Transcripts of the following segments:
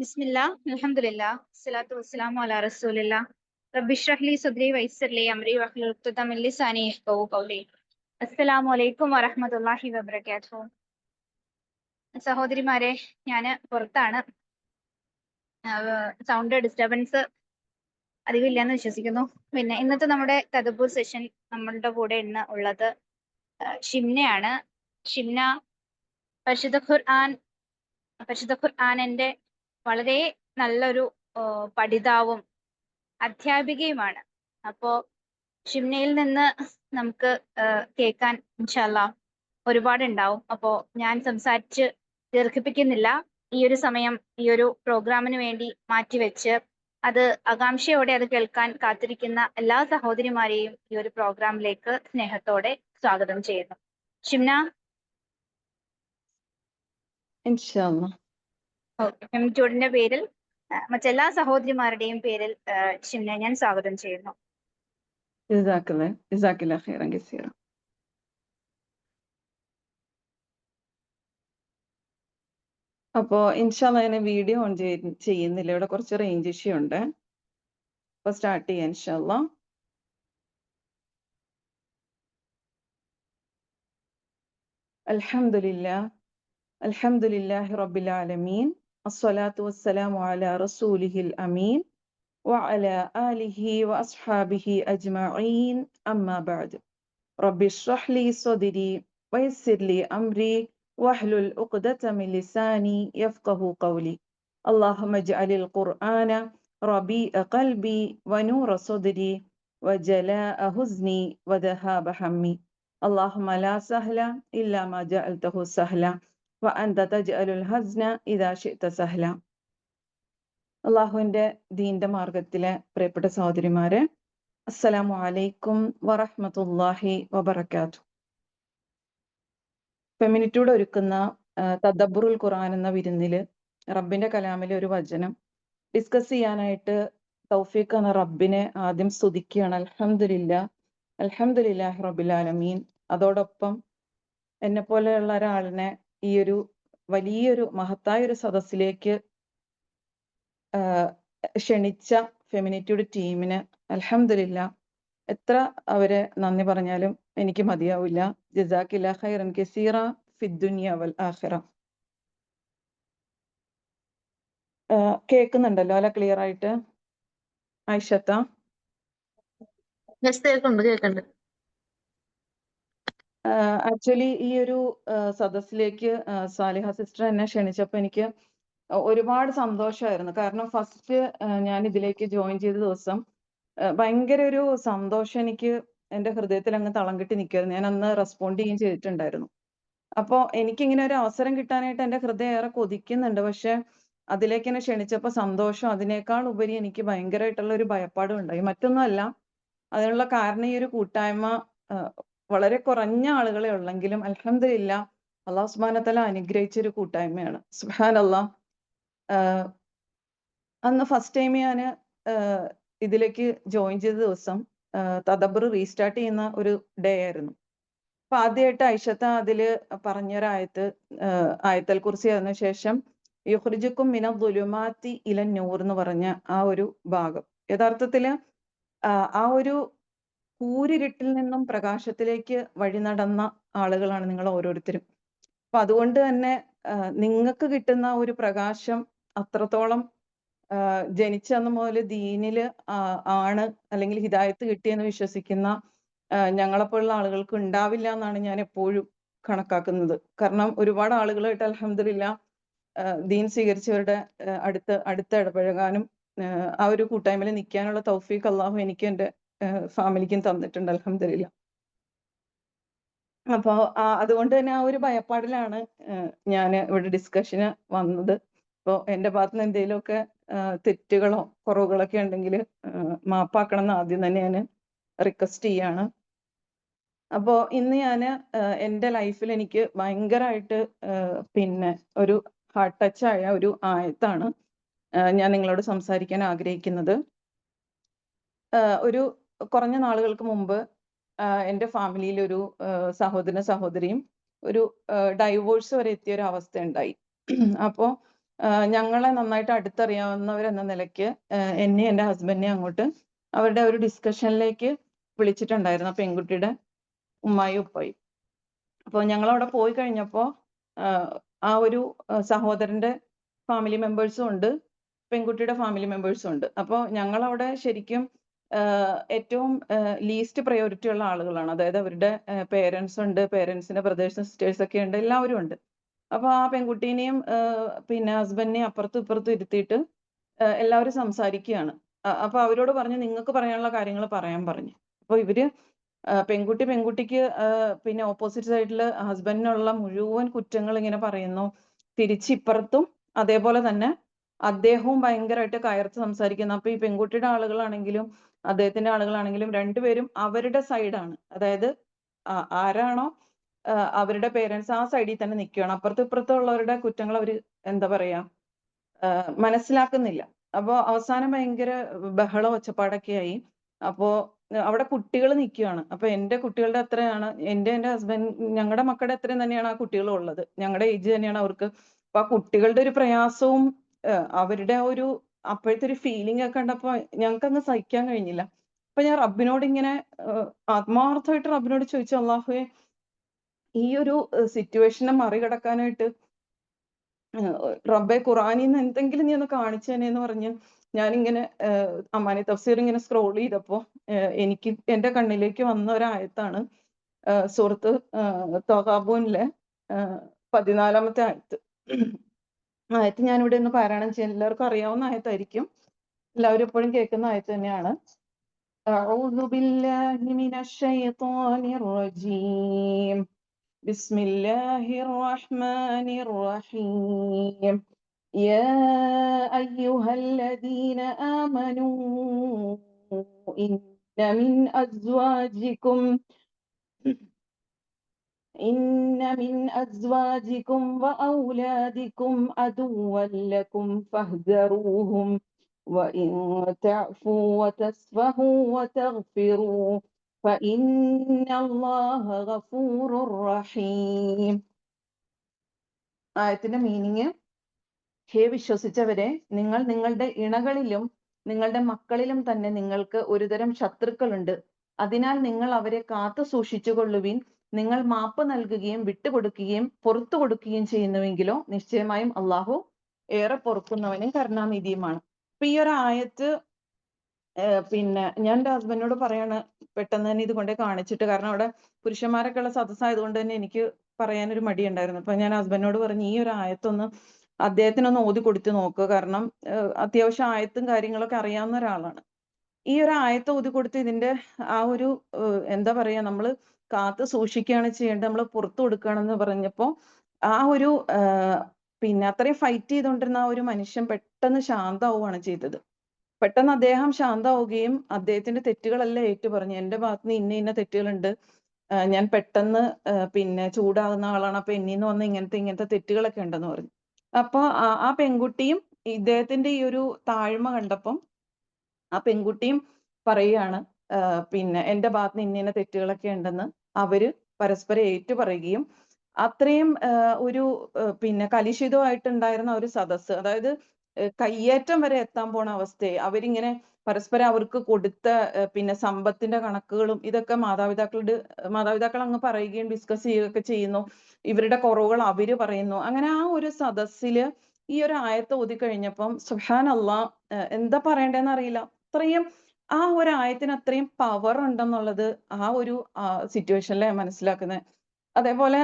ബിസ്മില്ലാ അൽഹംദുലില്ലാ സ്വലാത്തു വസ്സലാമു അലാ റസൂലില്ലാ റബ്ബി ഇശ്റഹ് ലി സദ്രി വയസ്സിർ ലി അംരി വഹ്ലുൽ ഉഖ്ദത മിൻ ലിസാനി യഫ്ഖഹു ഖൗലി. അസ്സലാമു അലൈക്കും വറഹ്മത്തുള്ളാഹി വബറകാതുഹു. സഹോദരിമാരെ, ഞാൻ പുറത്താണ്. സൗണ്ട് ഡിസ്റ്റർബൻസ് അധികമില്ലാന്ന് വിശ്വസിക്കുന്നു. പിന്നെ ഇന്നത്തെ നമ്മുടെ തദബ്ബുർ സെഷൻ നമ്മളുടെ കൂടെ ഇന്ന് ഉള്ളത് ഷിംനയാണ്. ഷിംന പരിശുദ്ധ ഖുർആൻ പരിശുദ്ധ ഖുർആനിന്റെ വളരെ നല്ലൊരു പഠിതാവും അധ്യാപികയുമാണ്. അപ്പോ ഷിംനയിൽ നിന്ന് നമുക്ക് കേൾക്കാൻ ഇൻഷാല്ലാ ഒരുപാടുണ്ടാവും. അപ്പോ ഞാൻ സംസാരിച്ച് ദീർഘിപ്പിക്കുന്നില്ല. ഈ ഒരു സമയം ഈ ഒരു പ്രോഗ്രാമിന് വേണ്ടി മാറ്റിവെച്ച് അത് ആകാംക്ഷയോടെ അത് കേൾക്കാൻ കാത്തിരിക്കുന്ന എല്ലാ സഹോദരിമാരെയും ഈ ഒരു പ്രോഗ്രാമിലേക്ക് സ്നേഹത്തോടെ സ്വാഗതം ചെയ്യുന്നു. ഷിംന. ഇൻഷാല്ലാ. ഫെമിറ്റ്യൂഡിന്റെ പേരിൽ മറ്റെല്ലാ സഹോദരിമാരുടെയും പേരിൽ ഷിംന ഞാൻ സ്വാഗതം ചെയ്യുന്നു. ജസാക്കില്ലാ ഖൈറൻ കസീറ. അപ്പോ ഇൻഷാല്ലാ ഞാൻ വീഡിയോ ഓൺ ചെയ്യുന്നില്ല, ഇവിടെ കുറച്ച് റേഞ്ച് ഇഷ്യൂ ഉണ്ട്. അപ്പൊ സ്റ്റാർട്ട് ചെയ്യാം ഇൻഷാല്ലാ. അൽഹംദുലില്ലാഹി റബ്ബിൽ ആലമീൻ അസ്സലാത്തു വസ്സലാമു അലാ റസൂലിഹിൽ അമീൻ വഅലാ ആലിഹി വഅസ്ഹാബിഹി അജ്മഈൻ അമ്മാ ബഅദ്. റബ്ബി ഇശ്റഹ് ലി സദ്രി വയസ്സിർ ലി അംരി വഹ്ലുൽ ഉഖ്ദത മിൻ ലിസാനി യഫ്ഖഹു ഖൗലി. اللهم اجعل القرآن ربيع قلبي ونور صدري وجلاء حزني وذهاب همي. اللهم لا سهل إلا ما جعلته سهلا وأنت تجعل الحزن إذا شئت سهلا. അള്ളാഹുവിൻ്റെ ദീൻ്റെ മാർഗത്തിലെ പ്രിയപ്പെട്ട സഹോദരിമാരെ, അസ്സലാമു അലൈക്കും വറഹ്മത്തുള്ളാഹി വബറകാതുഹു. ഫെമിനിറ്റ്യൂഡ് ഒരുക്കുന്ന തദബ്ബുറുൽ ഖുർആൻ എന്ന വിരുന്നിൽ റബ്ബിന്റെ കലാമിലെ ഒരു വചനം ഡിസ്കസ് ചെയ്യാനായിട്ട് തൗഫീഖ് എന്ന റബ്ബിനെ ആദ്യം സ്തുതിക്കുകയാണ്. അൽഹംദുലില്ലാഹി റബ്ബിൽ ആലമീൻ. അതോടൊപ്പം എന്നെ പോലെയുള്ള ഒരാളിനെ ഈ ഒരു വലിയൊരു മഹത്തായ ഒരു സദസ്സിലേക്ക് ക്ഷണിച്ച ഫെമിനിറ്റ്യൂഡ് ടീമിന് അൽഹംദുലില്ലാ, എത്ര അവരെ നന്ദി പറഞ്ഞാലും എനിക്ക് മതിയാവില്ല. ജസാക്കില്ലാ ഖൈറൻ കസീറ ഫിദ്ദുനിയ വൽ ആഖിറ. കേൾക്കുന്നുണ്ടല്ലോ അല്ല, ക്ലിയർ ആയിട്ട്? ആയിഷത്ത, ആക്ച്വലി ഈ ഒരു സദസ്സിലേക്ക് സാലിഹ സിസ്റ്റർ എന്നെ ക്ഷണിച്ചപ്പോൾ എനിക്ക് ഒരുപാട് സന്തോഷമായിരുന്നു. കാരണം ഫസ്റ്റ് ഞാൻ ഇതിലേക്ക് ജോയിൻ ചെയ്ത ദിവസം ഭയങ്കര ഒരു സന്തോഷം എനിക്ക് എൻ്റെ ഹൃദയത്തിൽ അങ്ങ് തളം കെട്ടി നിൽക്കുമായിരുന്നു. ഞാൻ അന്ന് റെസ്പോണ്ട് ചെയ്യുകയും ചെയ്തിട്ടുണ്ടായിരുന്നു. അപ്പോൾ എനിക്കിങ്ങനെ ഒരു അവസരം കിട്ടാനായിട്ട് എൻ്റെ ഹൃദയം ഏറെ കൊതിക്കുന്നുണ്ട്. പക്ഷെ അതിലേക്ക് എന്നെ ക്ഷണിച്ചപ്പോൾ സന്തോഷം, അതിനേക്കാൾ ഉപരി എനിക്ക് ഭയങ്കരമായിട്ടുള്ള ഒരു ഭയപ്പാടും ഉണ്ടായി. മറ്റൊന്നുമല്ല, അതിനുള്ള കാരണം ഈ ഒരു കൂട്ടായ്മ വളരെ കുറഞ്ഞ ആളുകളെ ഉള്ളെങ്കിലും അൽഹംദുലില്ലാ അല്ലാഹു സുബ്ഹാനഹു വ തആല അനുഗ്രഹിച്ച ഒരു കൂട്ടായ്മയാണ്. സുബ്ഹാനല്ലാഹ്. അന്ന് ഫസ്റ്റ് ടൈം ഞാൻ ഇതിലേക്ക് ജോയിൻ ചെയ്ത ദിവസം തദബ്ബർ റീസ്റ്റാർട്ട് ചെയ്യുന്ന ഒരു ഡേ ആയിരുന്നു. അപ്പൊ ആദ്യമായിട്ട് ഐഷത്ത അതില് പറഞ്ഞൊരായത്ത് ആയത്തുൽ കുർസി അതിനു ശേഷം യുഖ്രിജുക്കും മിനൽ ദുലുമാത്തി ഇലൻ നൂർ എന്ന് പറഞ്ഞ ആ ഒരു ഭാഗം, യഥാർത്ഥത്തില് ആ ഒരു കൂരിരുട്ടിൽ നിന്നും പ്രകാശത്തിലേക്ക് വഴി നടന്ന ആളുകളാണ് നിങ്ങൾ ഓരോരുത്തരും. അപ്പൊ അതുകൊണ്ട് തന്നെ നിങ്ങൾക്ക് കിട്ടുന്ന ഒരു പ്രകാശം അത്രത്തോളം ജനിച്ചന്ന് മുതൽ ദീനില് ആണ് അല്ലെങ്കിൽ ഹിദായത്ത് കിട്ടിയെന്ന് വിശ്വസിക്കുന്ന ഞങ്ങളെപ്പോലുള്ള ആളുകൾക്ക് ഉണ്ടാവില്ല എന്നാണ് ഞാൻ എപ്പോഴും കണക്കാക്കുന്നത്. കാരണം ഒരുപാട് ആളുകളായിട്ട് അൽഹംദുലില്ലാ ദീൻ സ്വീകരിച്ചവരുടെ അടുത്ത് ഇടപഴകാനും ആ ഒരു കൂട്ടായ്മയിൽ നിൽക്കാനുള്ള തൗഫീഖ് അള്ളാഹു എനിക്കും എൻ്റെ ഫാമിലിക്കും തന്നിട്ടുണ്ട് അൽഹംദുലില്ലാ. അപ്പോൾ അതുകൊണ്ട് തന്നെ ആ ഒരു ഭയപ്പാടിലാണ് ഞാൻ ഇവിടെ ഡിസ്കഷന് വന്നത്. അപ്പോൾ എൻ്റെ ഭാഗത്ത് നിന്ന് എന്തെങ്കിലുമൊക്കെ തെറ്റുകളോ കുറവുകളൊക്കെ ഉണ്ടെങ്കിൽ മാപ്പാക്കണം എന്ന് ആദ്യം തന്നെ ഞാൻ റിക്വസ്റ്റ് ചെയ്യാണ്. അപ്പോൾ ഇന്ന് ഞാൻ എൻ്റെ ലൈഫിൽ എനിക്ക് ഭയങ്കരമായിട്ട് പിന്നെ ഒരു ഹാർട്ട് ടച്ച് ആയ ഒരു ആയത്താണ് ഞാൻ നിങ്ങളോട് സംസാരിക്കാൻ ആഗ്രഹിക്കുന്നത്. ഒരു കുറഞ്ഞ നാളുകൾക്ക് മുമ്പ് എൻ്റെ ഫാമിലിയിൽ ഒരു സഹോദരനും സഹോദരിയും ഒരു ഡൈവോഴ്സ് വരെ എത്തിയ ഒരു അവസ്ഥ ഉണ്ടായി. അപ്പോൾ ഞങ്ങളെ നന്നായിട്ട് അടുത്തറിയാവുന്നവരെന്ന നിലയ്ക്ക് എന്നെയും എൻ്റെ ഹസ്ബൻഡിനെയും അങ്ങോട്ട് അവരുടെ ഒരു ഡിസ്കഷനിലേക്ക് വിളിച്ചിട്ടുണ്ടായിരുന്നു, ആ പെൺകുട്ടിയുടെ ഉമ്മായും ഉപ്പായും. അപ്പോൾ ഞങ്ങളവിടെ പോയി കഴിഞ്ഞപ്പോൾ ആ ഒരു സഹോദരന്റെ ഫാമിലി മെമ്പേഴ്സും ഉണ്ട്, പെൺകുട്ടിയുടെ ഫാമിലി മെമ്പേഴ്സും ഉണ്ട്. അപ്പോൾ ഞങ്ങളവിടെ ശരിക്കും ഏറ്റവും ലീസ്റ്റ് പ്രയോറിറ്റി ഉള്ള ആളുകളാണ്. അതായത് അവരുടെ പേരൻസ് ഉണ്ട്, പേരൻസിന്റെ ബ്രദേഴ്സും സിസ്റ്റേഴ്സ് ഒക്കെ ഉണ്ട്, എല്ലാവരും ഉണ്ട്. അപ്പൊ ആ പെൺകുട്ടീനെയും പിന്നെ ഹസ്ബൻഡിനെയും അപ്പുറത്തും ഇപ്പുറത്തും ഇരുത്തിയിട്ട് എല്ലാവരും സംസാരിക്കുകയാണ്. അപ്പൊ അവരോട് പറഞ്ഞു നിങ്ങൾക്ക് പറയാനുള്ള കാര്യങ്ങൾ പറയാൻ പറഞ്ഞു. അപ്പൊ ഇവര് പെൺകുട്ടിക്ക് പിന്നെ ഓപ്പോസിറ്റ് സൈഡില് ഹസ്ബൻഡിനുള്ള മുഴുവൻ കുറ്റങ്ങൾ ഇങ്ങനെ പറയുന്നു. തിരിച്ചിപ്പുറത്തും അതേപോലെ തന്നെ അദ്ദേഹവും ഭയങ്കരമായിട്ട് കയർത്ത് സംസാരിക്കുന്നു. അപ്പൊ ഈ പെൺകുട്ടിയുടെ ആളുകളാണെങ്കിലും അദ്ദേഹത്തിന്റെ ആളുകളാണെങ്കിലും രണ്ടുപേരും അവരുടെ സൈഡാണ്. അതായത് ആരാണോ അവരുടെ പേരൻസ് ആ സൈഡിൽ തന്നെ നിൽക്കുകയാണ്. അപ്പുറത്തും ഇപ്പുറത്തും ഉള്ളവരുടെ കുറ്റങ്ങൾ അവര് എന്താ പറയാ മനസ്സിലാക്കുന്നില്ല. അപ്പോ അവസാനം ഭയങ്കര ബഹള ഒച്ചപ്പാടൊക്കെ ആയി. അപ്പോ അവിടെ കുട്ടികൾ നിൽക്കുകയാണ്. അപ്പൊ എന്റെ കുട്ടികളുടെ അത്രയാണ് എൻ്റെ ഹസ്ബൻഡ് ഞങ്ങളുടെ മക്കളുടെ അത്രയും തന്നെയാണ് ആ കുട്ടികളും ഉള്ളത്. ഞങ്ങളുടെ ഏജ് തന്നെയാണ് അവർക്ക്. അപ്പൊ ആ കുട്ടികളുടെ ഒരു പ്രയാസവും അവരുടെ ആ ഒരു അപ്പോഴത്തെ ഒരു ഫീലിംഗ് ഒക്കെ കണ്ടപ്പോ ഞങ്ങൾക്കങ്ങ് സഹിക്കാൻ കഴിഞ്ഞില്ല. അപ്പൊ ഞാൻ റബ്ബിനോട് ഇങ്ങനെ ആത്മാർത്ഥമായിട്ട് റബ്ബിനോട് ചോദിച്ചു, അള്ളാഹുവേ ഈ ഒരു സിറ്റുവേഷനെ മറികടക്കാനായിട്ട് റബ്ബെ ഖുറാനിന്ന് എന്തെങ്കിലും നീ ഒന്ന് കാണിച്ചു തന്നെ എന്ന് പറഞ്ഞ് ഞാനിങ്ങനെ അമാനി തഫ്സീർ ഇങ്ങനെ സ്ക്രോൾ ചെയ്തപ്പോ എനിക്ക് എന്റെ കണ്ണിലേക്ക് വന്ന ഒരായത്താണ് സൂറത്ത് തഗാബൂനിലെ 14-ാമത്തെ ആയത്ത്. ആയത്ത് ഞാനിവിടെ ഒന്ന് പാരായണം ചെയ്യാൻ, എല്ലാവർക്കും അറിയാവുന്ന ആയത്തായിരിക്കും, എല്ലാവരും എപ്പോഴും കേൾക്കുന്ന ആയത്ത് തന്നെയാണ്. أعوذ بالله من الشيطان الرجيم بسم الله الرحمن الرحيم يا أيها الذين آمنوا إن من أزواجكم وأولادكم عدوا لكم فاحذروهم وإن تعفوا وتصفحوا وتغفروا فإن الله غفور رحيم. ആയത്തിന്റെ മീനിങ്, ഹേ വിശ്വസിച്ചവരെ, നിങ്ങൾ നിങ്ങളുടെ ഇണകളിലും നിങ്ങളുടെ മക്കളിലും തന്നെ നിങ്ങൾക്ക് ഒരുതരം ശത്രുക്കളുണ്ട്. അതിനാൽ നിങ്ങൾ അവരെ കാത്തു സൂക്ഷിച്ചുകൊള്ളുവിൻ. നിങ്ങൾ മാപ്പ് നൽകുകയും വിട്ടുകൊടുക്കുകയും പുറത്തു കൊടുക്കുകയും ചെയ്യുന്നുവെങ്കിലോ നിശ്ചയമായും അള്ളാഹു ഏറെ പൊറുക്കുന്നവനും കരുണാനിധിയുമാണ്. അപ്പൊ ഈ ഒരു ആയത്ത് പിന്നെ ഞാൻ എൻ്റെ ഹസ്ബൻഡിനോട് പറയാണ് പെട്ടെന്ന് തന്നെ ഇത് കൊണ്ടേ കാണിച്ചിട്ട്, കാരണം അവിടെ പുരുഷന്മാരൊക്കെ ഉള്ള സദസ്സായതുകൊണ്ട് തന്നെ എനിക്ക് പറയാനൊരു മടിയുണ്ടായിരുന്നു. അപ്പൊ ഞാൻ ഹസ്ബൻഡിനോട് പറഞ്ഞു ഈ ഒരു ആയത്തൊന്ന് അദ്ദേഹത്തിനൊന്ന് ഓതി കൊടുത്തു നോക്കുക, കാരണം അത്യാവശ്യം ആയത്തും കാര്യങ്ങളൊക്കെ അറിയാവുന്ന ഒരാളാണ്. ഈ ഒരു ആയത്ത് ഓതി കൊടുത്ത് ഇതിന്റെ ആ ഒരു എന്താ പറയാ നമ്മള് കാത്ത് സൂക്ഷിക്കുകയാണ് ചെയ്യേണ്ടത്, നമ്മൾ പുറത്തു കൊടുക്കുകയാണെന്ന് പറഞ്ഞപ്പോ ആ ഒരു പിന്നെ അത്രയും ഫൈറ്റ് ചെയ്തുകൊണ്ടിരുന്ന ആ ഒരു മനുഷ്യൻ പെട്ടെന്ന് ശാന്തമാവുകയാണ് ചെയ്തത്. പെട്ടെന്ന് അദ്ദേഹം ശാന്തമാവുകയും അദ്ദേഹത്തിന്റെ തെറ്റുകളെല്ലാം ഏറ്റു പറഞ്ഞു, എന്റെ ഭാഗത്ത് നിന്ന് ഇന്ന തെറ്റുകളുണ്ട്, ഞാൻ പെട്ടെന്ന് പിന്നെ ചൂടാകുന്ന ആളാണ്, അപ്പൊ എന്നീന്ന് വന്ന ഇങ്ങനത്തെ തെറ്റുകളൊക്കെ ഉണ്ടെന്ന് പറഞ്ഞു. അപ്പൊ ആ പെൺകുട്ടിയും ഇദ്ദേഹത്തിന്റെ ഈ ഒരു താഴ്മ കണ്ടപ്പം ആ പെൺകുട്ടിയും പറയുകയാണ് പിന്നെ എന്റെ ഭാഗത്ത് നിന്ന് ഇന്ന തെറ്റുകളൊക്കെ ഉണ്ടെന്ന് അവര് പരസ്പരം ഏറ്റു പറയുകയും അത്രയും ഒരു പിന്നെ കലുഷിതമായിട്ടുണ്ടായിരുന്ന ഒരു സദസ്സ്, അതായത് കയ്യേറ്റം വരെ എത്താൻ പോണ അവസ്ഥയെ അവരിങ്ങനെ പരസ്പരം അവർക്ക് കൊടുത്ത പിന്നെ സമ്പത്തിന്റെ കണക്കുകളും ഇതൊക്കെ മാതാപിതാക്കൾ അങ്ങ് പറയുകയും ഡിസ്കസ് ചെയ്യുകയൊക്കെ ചെയ്യുന്നു. ഇവരുടെ കുറവുകൾ അവര് പറയുന്നു. അങ്ങനെ ആ ഒരു സദസ്സില് ഈ ഒരു ആയത്ത് ഓതി കഴിഞ്ഞപ്പം സുബ്ഹാനല്ലാഹ് എന്താ പറയണ്ടേന്ന് അറിയില്ല. അത്രയും ആ ഒരു ആയത്തിന് അത്രയും പവർ ഉണ്ടെന്നുള്ളത് ആ ഒരു സിറ്റുവേഷനിലെ മനസ്സിലാക്കുന്നത്. അതേപോലെ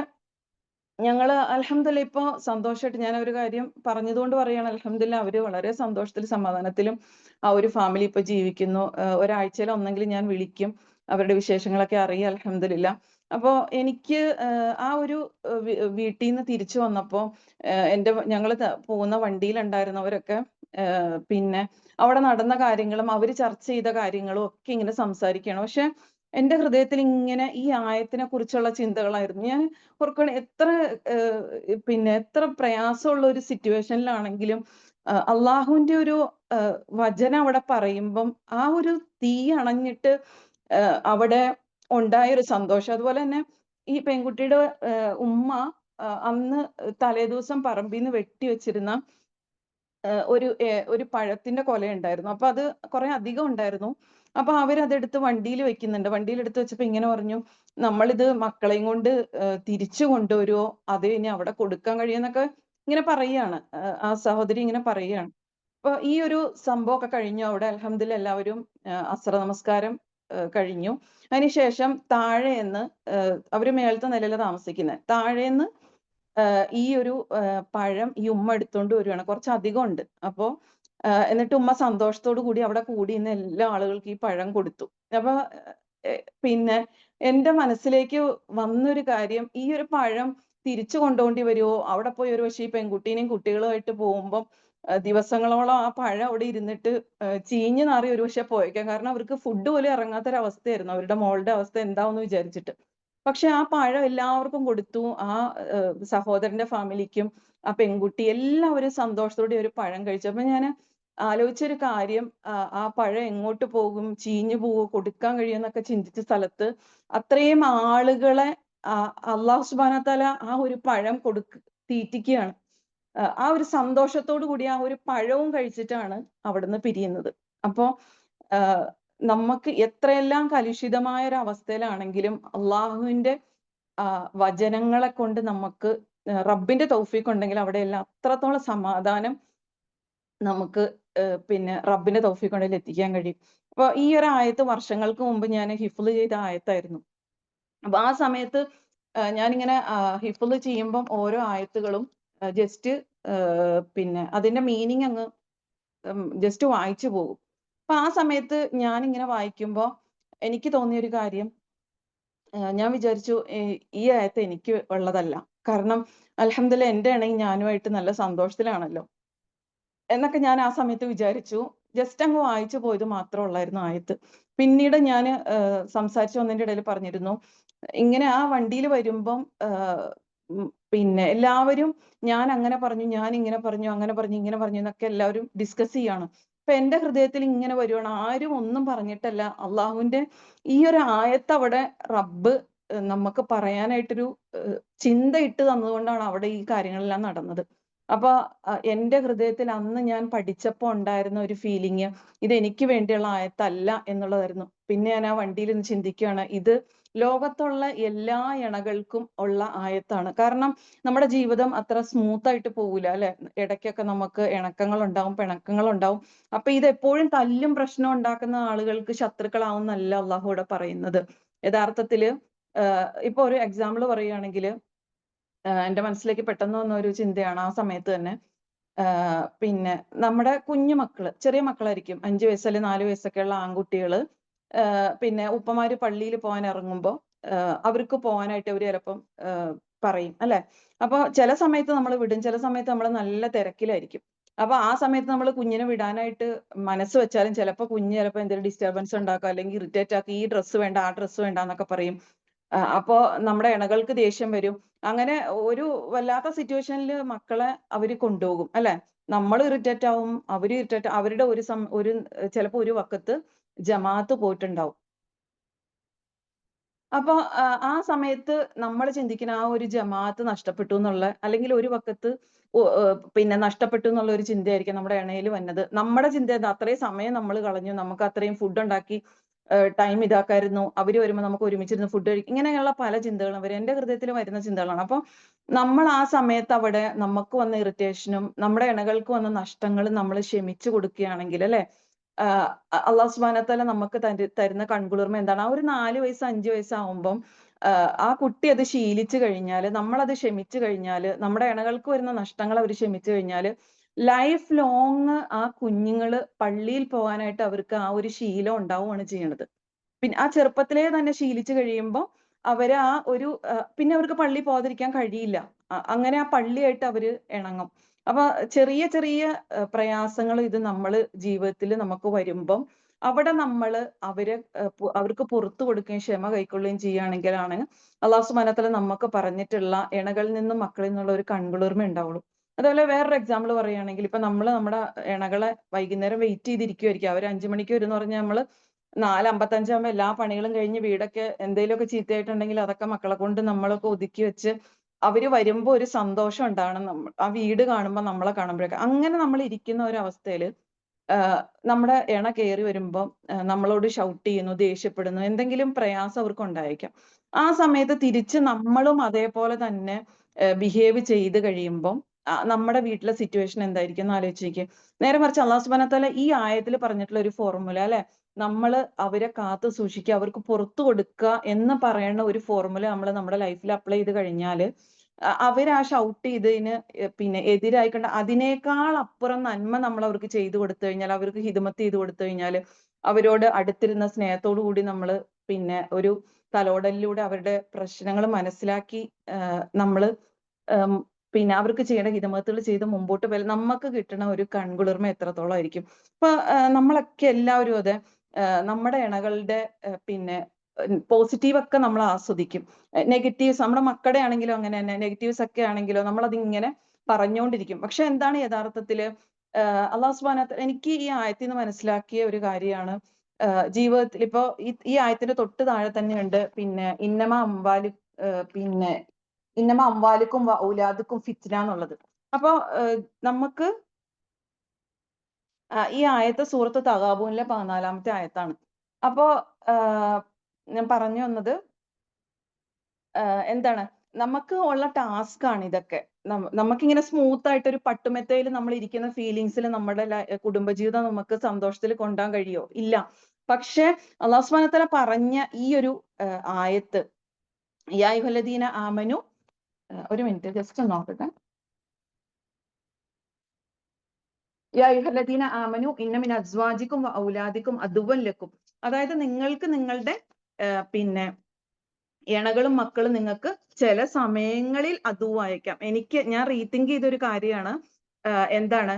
ഞങ്ങള് അൽഹംദുലില്ലാ ഇപ്പൊ സന്തോഷമായിട്ട്, ഞാൻ ഒരു കാര്യം പറഞ്ഞതുകൊണ്ട് പറയാണ്, അൽഹംദുലില്ലാ അവര് വളരെ സന്തോഷത്തിലും സമാധാനത്തിലും ആ ഒരു ഫാമിലി ഇപ്പൊ ജീവിക്കുന്നു. ഒരാഴ്ചയിൽ ഒന്നെങ്കിലും ഞാൻ വിളിക്കും, അവരുടെ വിശേഷങ്ങളൊക്കെ അറിയാം അൽഹംദുലില്ലാ. അപ്പോ എനിക്ക് ആ ഒരു വീട്ടിൽ നിന്ന് തിരിച്ചു വന്നപ്പോ ഞങ്ങള് പോകുന്ന വണ്ടിയിലുണ്ടായിരുന്നവരൊക്കെ പിന്നെ അവിടെ നടന്ന കാര്യങ്ങളും അവര് ചർച്ച ചെയ്ത കാര്യങ്ങളും ഒക്കെ ഇങ്ങനെ സംസാരിക്കുകയാണ്. പക്ഷെ എന്റെ ഹൃദയത്തിൽ ഇങ്ങനെ ഈ ആയത്തിനെ കുറിച്ചുള്ള ചിന്തകളായിരുന്നു. ഞാൻ ഓർക്കുകയാണ് പിന്നെ എത്ര പ്രയാസമുള്ള ഒരു സിറ്റുവേഷനിലാണെങ്കിലും അള്ളാഹുവിന്റെ ഒരു വചനം അവിടെ പറയുമ്പം ആ ഒരു തീ അണഞ്ഞിട്ട് അവിടെ ഉണ്ടായൊരു സന്തോഷം. അതുപോലെ തന്നെ ഈ പെൺകുട്ടിയുടെ ഉമ്മ അന്ന് തലേദിവസം പറമ്പിൽ നിന്ന് വെട്ടി വെച്ചിരുന്ന ഒരു പഴത്തിന്റെ കൊല ഉണ്ടായിരുന്നു. അപ്പൊ അത് കുറെ അധികം ഉണ്ടായിരുന്നു. അപ്പൊ അവരതെടുത്ത് വണ്ടിയിൽ വെക്കുന്നുണ്ട്. വണ്ടിയിൽ എടുത്ത് വെച്ചപ്പോ ഇങ്ങനെ പറഞ്ഞു, നമ്മളിത് മക്കളെയും കൊണ്ട് തിരിച്ചു കൊണ്ടുവരുമോ, അത് ഇനി അവിടെ കൊടുക്കാൻ കഴിയുമെന്നൊക്കെ ഇങ്ങനെ പറയാണ്. ആ സഹോദരി ഇങ്ങനെ പറയുകയാണ്. അപ്പൊ ഈ ഒരു സംഭവമൊക്കെ കഴിഞ്ഞു. അവിടെ അൽഹംദുലില്ലാ എല്ലാവരും അസ്ര നമസ്കാരം കഴിഞ്ഞു. അതിനുശേഷം താഴേന്ന് അവര് മേളത്തെ നിലയിലാ താമസിക്കുന്നത്. താഴേന്ന് ഈ ഒരു പഴം ഈ ഉമ്മ എടുത്തോണ്ട് വരുവാണ്. കുറച്ചധികം ഉണ്ട്. അപ്പൊ എന്നിട്ട് ഉമ്മ സന്തോഷത്തോടു കൂടി അവിടെ കൂടിയിരുന്ന എല്ലാ ആളുകൾക്കും ഈ പഴം കൊടുത്തു. അപ്പൊ പിന്നെ എന്റെ മനസ്സിലേക്ക് വന്നൊരു കാര്യം, ഈ ഒരു പഴം തിരിച്ചു കൊണ്ടുപോകേണ്ടി വരുമോ? അവിടെ പോയി ഒരു പക്ഷേ ഈ പെൺകുട്ടീനെയും കുട്ടികളുമായിട്ട് പോകുമ്പം ദിവസങ്ങളോളം ആ പഴം അവിടെ ഇരുന്നിട്ട് ചീഞ്ഞ് നാറി ഒരു പക്ഷേ പോയേക്കാം. കാരണം അവർക്ക് ഫുഡ് പോലും ഇറങ്ങാത്തൊരവസ്ഥയായിരുന്നു. അവരുടെ മോളുടെ അവസ്ഥ എന്താവെന്ന് വിചാരിച്ചിട്ട്. പക്ഷെ ആ പഴം എല്ലാവർക്കും കൊടുത്തു. ആ സഹോദരന്റെ ഫാമിലിക്കും ആ പെൺകുട്ടി എല്ലാവരും സന്തോഷത്തോടെ ഒരു പഴം കഴിച്ചു. അപ്പൊ ഞാൻ ആലോചിച്ചൊരു കാര്യം, ആ പഴം എങ്ങോട്ട് പോകും, ചീഞ്ഞു പോവോ, കൊടുക്കാൻ കഴിയുമെന്നൊക്കെ ചിന്തിച്ച സ്ഥലത്ത് അത്രയും ആളുകളെ അള്ളാഹു സുബ്ഹാനഹു വ തആല ആ ഒരു പഴം തീറ്റിക്കുകയാണ്. ആ ഒരു സന്തോഷത്തോടു കൂടി ആ ഒരു പഴവും കഴിച്ചിട്ടാണ് അവിടുന്ന് പിരിയുന്നത്. അപ്പോ നമുക്ക് എത്രയെല്ലാം കലുഷിതമായ ഒരു അവസ്ഥയിലാണെങ്കിലും അള്ളാഹുവിന്റെ വചനങ്ങളെ കൊണ്ട് നമുക്ക് റബ്ബിന്റെ തൗഫീഖ് ഉണ്ടെങ്കിൽ അവിടെയെല്ലാം അത്രത്തോളം സമാധാനം നമുക്ക് പിന്നെ റബ്ബിന്റെ തൗഫീഖ് ഉണ്ടെങ്കിൽ എത്തിക്കാൻ കഴിയും. അപ്പൊ ഈ ഒരു ആയത്ത് വർഷങ്ങൾക്ക് മുമ്പ് ഞാൻ ഹിഫ്ള് ചെയ്ത ആയത്തായിരുന്നു. അപ്പൊ ആ സമയത്ത് ഞാനിങ്ങനെ ഹിഫ്ള് ചെയ്യുമ്പം ഓരോ ആയത്തുകളും ജസ്റ്റ് പിന്നെ അതിന്റെ മീനിങ് അങ്ങ് ജസ്റ്റ് വായിച്ചു പോകും. അപ്പൊ ആ സമയത്ത് ഞാനിങ്ങനെ വായിക്കുമ്പോ എനിക്ക് തോന്നിയൊരു കാര്യം, ഞാൻ വിചാരിച്ചു ഈ ആയത്ത് എനിക്ക് ഉള്ളതല്ല. കാരണം അൽഹംദുലില്ലാ എന്റെ ഇണയും ഞാനുമായിട്ട് നല്ല സന്തോഷത്തിലാണല്ലോ എന്നൊക്കെ ഞാൻ ആ സമയത്ത് വിചാരിച്ചു. ജസ്റ്റ് അങ്ങ് വായിച്ചു പോയത് മാത്രം ഉള്ളായിരുന്നു ആയത്ത്. പിന്നീട് ഞാൻ സംസാരിച്ചു വന്നതിന്റെ ഇടയിൽ പറഞ്ഞിരുന്നു, ഇങ്ങനെ ആ വണ്ടിയിൽ വരുമ്പം പിന്നെ എല്ലാവരും ഞാൻ അങ്ങനെ പറഞ്ഞു, ഞാൻ ഇങ്ങനെ പറഞ്ഞു, അങ്ങനെ പറഞ്ഞു, ഇങ്ങനെ പറഞ്ഞു എന്നൊക്കെ എല്ലാവരും ഡിസ്കസ് ചെയ്യാണ്. അപ്പൊ എന്റെ ഹൃദയത്തിൽ ഇങ്ങനെ വരുവാണ്, ആരും ഒന്നും പറഞ്ഞിട്ടല്ല. അള്ളാഹുവിന്റെ ഈ ഒരു ആയത്ത് അവിടെ റബ്ബ് നമുക്ക് പറയാനായിട്ടൊരു ചിന്ത ഇട്ട് തന്നതുകൊണ്ടാണ് അവിടെ ഈ കാര്യങ്ങളെല്ലാം നടന്നത്. അപ്പൊ എന്റെ ഹൃദയത്തിൽ അന്ന് ഞാൻ പഠിച്ചപ്പോ ഉണ്ടായിരുന്ന ഒരു ഫീലിംഗ്, ഇത് എനിക്ക് വേണ്ടിയുള്ള ആയത്തല്ല എന്നുള്ളതായിരുന്നു. പിന്നെ ഞാൻ ആ വണ്ടിയിൽ നിന്ന് ചിന്തിക്കുകയാണ്, ഇത് ലോകത്തുള്ള എല്ലാ ഇണകൾക്കും ഉള്ള ആയത്താണ്. കാരണം നമ്മുടെ ജീവിതം അത്ര സ്മൂത്ത് ആയിട്ട് പോകൂല അല്ലെ. ഇടയ്ക്കൊക്കെ നമുക്ക് ഇണക്കങ്ങൾ ഉണ്ടാവും, പിണക്കങ്ങൾ ഉണ്ടാവും. അപ്പൊ ഇത് എപ്പോഴും തല്ലും പ്രശ്നം ഉണ്ടാക്കുന്ന ആളുകൾക്ക് ശത്രുക്കളാവുന്നല്ല അള്ളാഹു ഇവിടെ പറയുന്നത്. യഥാർത്ഥത്തില് ഇപ്പൊ ഒരു എക്സാമ്പിൾ പറയുകയാണെങ്കിൽ, എന്റെ മനസ്സിലേക്ക് പെട്ടെന്ന് വന്ന ഒരു ചിന്തയാണ് ആ സമയത്ത് തന്നെ, പിന്നെ നമ്മുടെ കുഞ്ഞു മക്കള്, ചെറിയ മക്കളായിരിക്കും, 5 വയസ്സ് അല്ലെങ്കിൽ 4 വയസ്സൊക്കെ ഉള്ള ആൺകുട്ടികള് പിന്നെ ഉപ്പമാര് പള്ളിയിൽ പോകാൻ ഇറങ്ങുമ്പോ അവർക്ക് പോകാനായിട്ട് അവര് ചിലപ്പം പറയും അല്ലെ. അപ്പൊ ചില സമയത്ത് നമ്മൾ വിടും, ചില സമയത്ത് നമ്മൾ നല്ല തിരക്കിലായിരിക്കും. അപ്പൊ ആ സമയത്ത് നമ്മൾ കുഞ്ഞിനെ വിടാനായിട്ട് മനസ്സ് വെച്ചാലും ചിലപ്പോൾ കുഞ്ഞ് ചിലപ്പോൾ എന്തെങ്കിലും ഡിസ്റ്റർബൻസ് ഉണ്ടാക്കുക, അല്ലെങ്കിൽ ഇറിറ്റേറ്റ് ആക്കി, ഈ ഡ്രസ്സ് വേണ്ട, ആ ഡ്രസ്സ് വേണ്ട എന്നൊക്കെ പറയും. അപ്പോ നമ്മുടെ ഇണകൾക്ക് ദേഷ്യം വരും. അങ്ങനെ ഒരു വല്ലാത്ത സിറ്റുവേഷനിൽ മക്കളെ അവര് കൊണ്ടുപോകും അല്ലെ. നമ്മൾ ഇറിറ്റേറ്റ് ആവും, അവര് ഇറിറ്റേറ്റ്, അവരുടെ ഒരു ചിലപ്പോ ഒരു വക്കത്ത് ജമാഅത്ത് പോയിട്ടുണ്ടാവും. അപ്പൊ ആ സമയത്ത് നമ്മൾ ചിന്തിക്കുന്ന ആ ഒരു ജമാഅത്ത് നഷ്ടപ്പെട്ടു എന്നുള്ള, അല്ലെങ്കിൽ ഒരു വക്കത്ത് പിന്നെ നഷ്ടപ്പെട്ടു എന്നുള്ള ഒരു ചിന്തയായിരിക്കും നമ്മുടെ ഇണയിൽ വന്നത്. നമ്മുടെ ചിന്ത എന്താ, അത്രയും സമയം നമ്മൾ കളഞ്ഞു, നമുക്ക് അത്രയും ഫുഡ് ഉണ്ടാക്കി ടൈം ഇതാക്കായിരുന്നു, അവര് വരുമ്പോൾ നമുക്ക് ഒരുമിച്ചിരുന്ന് ഫുഡ് കഴിക്കും, ഇങ്ങനെയുള്ള പല ചിന്തകളും വരും. എന്റെ ഹൃദയത്തിൽ വരുന്ന ചിന്തകളാണ്. അപ്പൊ നമ്മൾ ആ സമയത്ത് അവിടെ നമുക്ക് വന്ന ഇറിറ്റേഷനും നമ്മുടെ ഇണകൾക്ക് വന്ന നഷ്ടങ്ങളും നമ്മൾ ക്ഷമിച്ചു കൊടുക്കുകയാണെങ്കിൽ അല്ലെ, അള്ളാഹു സുബ്ഹാനഹു വ തആല നമുക്ക് തരുന്ന കൺകുളിർമ എന്താണ്? ആ ഒരു 4 വയസ്സ് 5 വയസ്സാവുമ്പം ആ കുട്ടി അത് ശീലിച്ചു കഴിഞ്ഞാല്, നമ്മളത് ക്ഷമിച്ചു കഴിഞ്ഞാല്, നമ്മുടെ ഇണകൾക്ക് വരുന്ന നഷ്ടങ്ങൾ അവർ ക്ഷമിച്ചു കഴിഞ്ഞാല്, ലൈഫ് ലോങ് ആ കുഞ്ഞുങ്ങള് പള്ളിയിൽ പോകാനായിട്ട് അവർക്ക് ആ ഒരു ശീലം ഉണ്ടാവുകയാണ് ചെയ്യണത്. പിന്നെ ആ ചെറുപ്പത്തിലേ തന്നെ ശീലിച്ചു കഴിയുമ്പോൾ അവര് ആ ഒരു പിന്നെ അവർക്ക് പള്ളി പോകാതിരിക്കാൻ കഴിയില്ല. അങ്ങനെ ആ പള്ളിയായിട്ട് അവര് ഇണങ്ങും. അപ്പൊ ചെറിയ ചെറിയ പ്രയാസങ്ങൾ ഇത് നമ്മള് ജീവിതത്തിൽ നമുക്ക് വരുമ്പം അവിടെ നമ്മള് അവർക്ക് പുറത്തു കൊടുക്കുകയും ക്ഷമ കൈക്കൊള്ളുകയും ചെയ്യുകയാണെങ്കിലാണ് അള്ളാഹു സുബ്ഹാനഹു വ തആല നമുക്ക് പറഞ്ഞിട്ടുള്ള ഇണകളിൽ നിന്നും മക്കളിൽ നിന്നുള്ള ഒരു കൺകുളിർമ ഉണ്ടാവുള്ളൂ. അതുപോലെ വേറൊരു എക്സാമ്പിൾ പറയുകയാണെങ്കിൽ, ഇപ്പൊ നമ്മുടെ ഇണകളെ വൈകുന്നേരം വെയിറ്റ് ചെയ്തിരിക്കുമായിരിക്കും. അവർ 5 മണിക്ക് വരും എന്ന് പറഞ്ഞാൽ നമ്മള് 4:55 ആകുമ്പോൾ എല്ലാ പണികളും കഴിഞ്ഞ് വീടൊക്കെ എന്തെങ്കിലുമൊക്കെ ചീത്തയായിട്ടുണ്ടെങ്കിൽ അതൊക്കെ മക്കളെ കൊണ്ട് നമ്മളൊക്കെ ഒതുക്കി വെച്ച് അവര് വരുമ്പോ ഒരു സന്തോഷം ഉണ്ടാവണം. ആ വീട് കാണുമ്പോൾ നമ്മളെ കാണുമ്പോഴൊക്കെ അങ്ങനെ നമ്മൾ ഇരിക്കുന്ന ഒരു അവസ്ഥയിൽ നമ്മുടെ ഇണ കയറി വരുമ്പോൾ നമ്മളോട് ഷൗട്ട് ചെയ്യുന്നു, ദേഷ്യപ്പെടുന്നു, എന്തെങ്കിലും പ്രയാസം അവർക്ക് ഉണ്ടായേക്കാം. ആ സമയത്ത് തിരിച്ച് നമ്മളും അതേപോലെ തന്നെ ബിഹേവ് ചെയ്ത് കഴിയുമ്പം നമ്മുടെ വീട്ടിലെ സിറ്റുവേഷൻ എന്തായിരിക്കും എന്ന് ആലോചിക്കുക. നേരെ മറിച്ച് അള്ളാഹു സുബ്ഹാനഹു വ തആല ഈ ആയത്തിൽ പറഞ്ഞിട്ടുള്ള ഒരു ഫോർമുല അല്ലെ, നമ്മൾ അവരെ കാത്തു സൂക്ഷിക്കുക, അവർക്ക് പുറത്തു കൊടുക്കുക എന്ന് പറയുന്ന ഒരു ഫോർമുല നമ്മൾ നമ്മുടെ ലൈഫിൽ അപ്ലൈ ചെയ്ത് കഴിഞ്ഞാൽ അവര് ആ ഷൗട്ട് ചെയ്തതിന് പിന്നെ എതിരായിക്കൊണ്ട് അതിനേക്കാൾ അപ്പുറം നന്മ നമ്മൾ അവർക്ക് ചെയ്തു കൊടുത്തു കഴിഞ്ഞാൽ, അവർക്ക് ഹിദ്മത്ത് ചെയ്ത് കൊടുത്തു കഴിഞ്ഞാൽ, അവരോട് അടുത്തിരുന്ന സ്നേഹത്തോടു കൂടി നമ്മൾ പിന്നെ ഒരു തലോടലിലൂടെ അവരുടെ പ്രശ്നങ്ങൾ മനസ്സിലാക്കി നമ്മൾ പിന്നെ അവർക്ക് ചെയ്യേണ്ട ഹിദമത്തുകൾ ചെയ്ത് മുമ്പോട്ട് പോയാൽ നമുക്ക് കിട്ടുന്ന ഒരു കൺകുളിർമ എത്രത്തോളം ആയിരിക്കും. ഇപ്പൊ നമ്മളൊക്കെ എല്ലാവരും അതെ നമ്മുടെ ഇണകളുടെ പിന്നെ പോസിറ്റീവ് ഒക്കെ നമ്മൾ ആസ്വദിക്കും. നെഗറ്റീവ്സ് നമ്മുടെ മക്കളുടെ ആണെങ്കിലും അങ്ങനെ തന്നെ, നെഗറ്റീവ്സ് ഒക്കെ ആണെങ്കിലോ നമ്മൾ അതിങ്ങനെ പറഞ്ഞുകൊണ്ടിരിക്കും. പക്ഷെ എന്താണ് യഥാർത്ഥത്തില് അള്ളാഹു സുബ്ഹാനഹു വ തആല എനിക്ക് ഈ ആയത്തിൽ നിന്ന് മനസ്സിലാക്കിയ ഒരു കാര്യമാണ്, ജീവിതത്തിൽ ഇപ്പോ ഈ ആയത്തിന്റെ തൊട്ട് താഴെ തന്നെയുണ്ട് പിന്നെ പിന്നെ ഇന്നമ അംവാലുക്കും ഔലാദുക്കും ഫിത്ന എന്നുള്ളത്. അപ്പൊ നമുക്ക് ഈ ആയത്ത് സൂറത്ത് തഗാബൂനിലെ 14-ാമത്തെ ആയത്താണ്. അപ്പോ ഞാൻ പറഞ്ഞു വന്നത് എന്താണ്, നമുക്ക് ഉള്ള ടാസ്ക് ആണ് ഇതൊക്കെ. നമുക്കിങ്ങനെ സ്മൂത്ത് ആയിട്ട് ഒരു പട്ടുമെത്തയിൽ നമ്മൾ ഇരിക്കുന്ന ഫീലിങ്സിൽ നമ്മുടെ കുടുംബജീവിതം നമുക്ക് സന്തോഷത്തിൽ കൊണ്ടുപോകാൻ കഴിയോ? ഇല്ല. പക്ഷെ അല്ലാഹു സുബ്ഹാനഹു വ തആല പറഞ്ഞ ഈ ഒരു ആയത്ത്, യാ അയ്യുഹല്ലദീന ആമനു, ഒരു മിനിറ്റ് ജസ്റ്റ് നോക്കട്ടെ. യാ അയ്യുഹല്ലദീന ആമനു ഇന്ന മിൻ അസ്വാജിക്കും വ ഔലാദിക്കും അദുവ്വൻ ലക്കും. അതായത് നിങ്ങൾക്ക് നിങ്ങളുടെ പിന്നെ ഇണകളും മക്കളും നിങ്ങൾക്ക് ചില സമയങ്ങളിൽ അദുവായേക്കാം. ഞാൻ റീതിങ്ക് ചെയ്തൊരു കാര്യമാണ്. എന്താണ്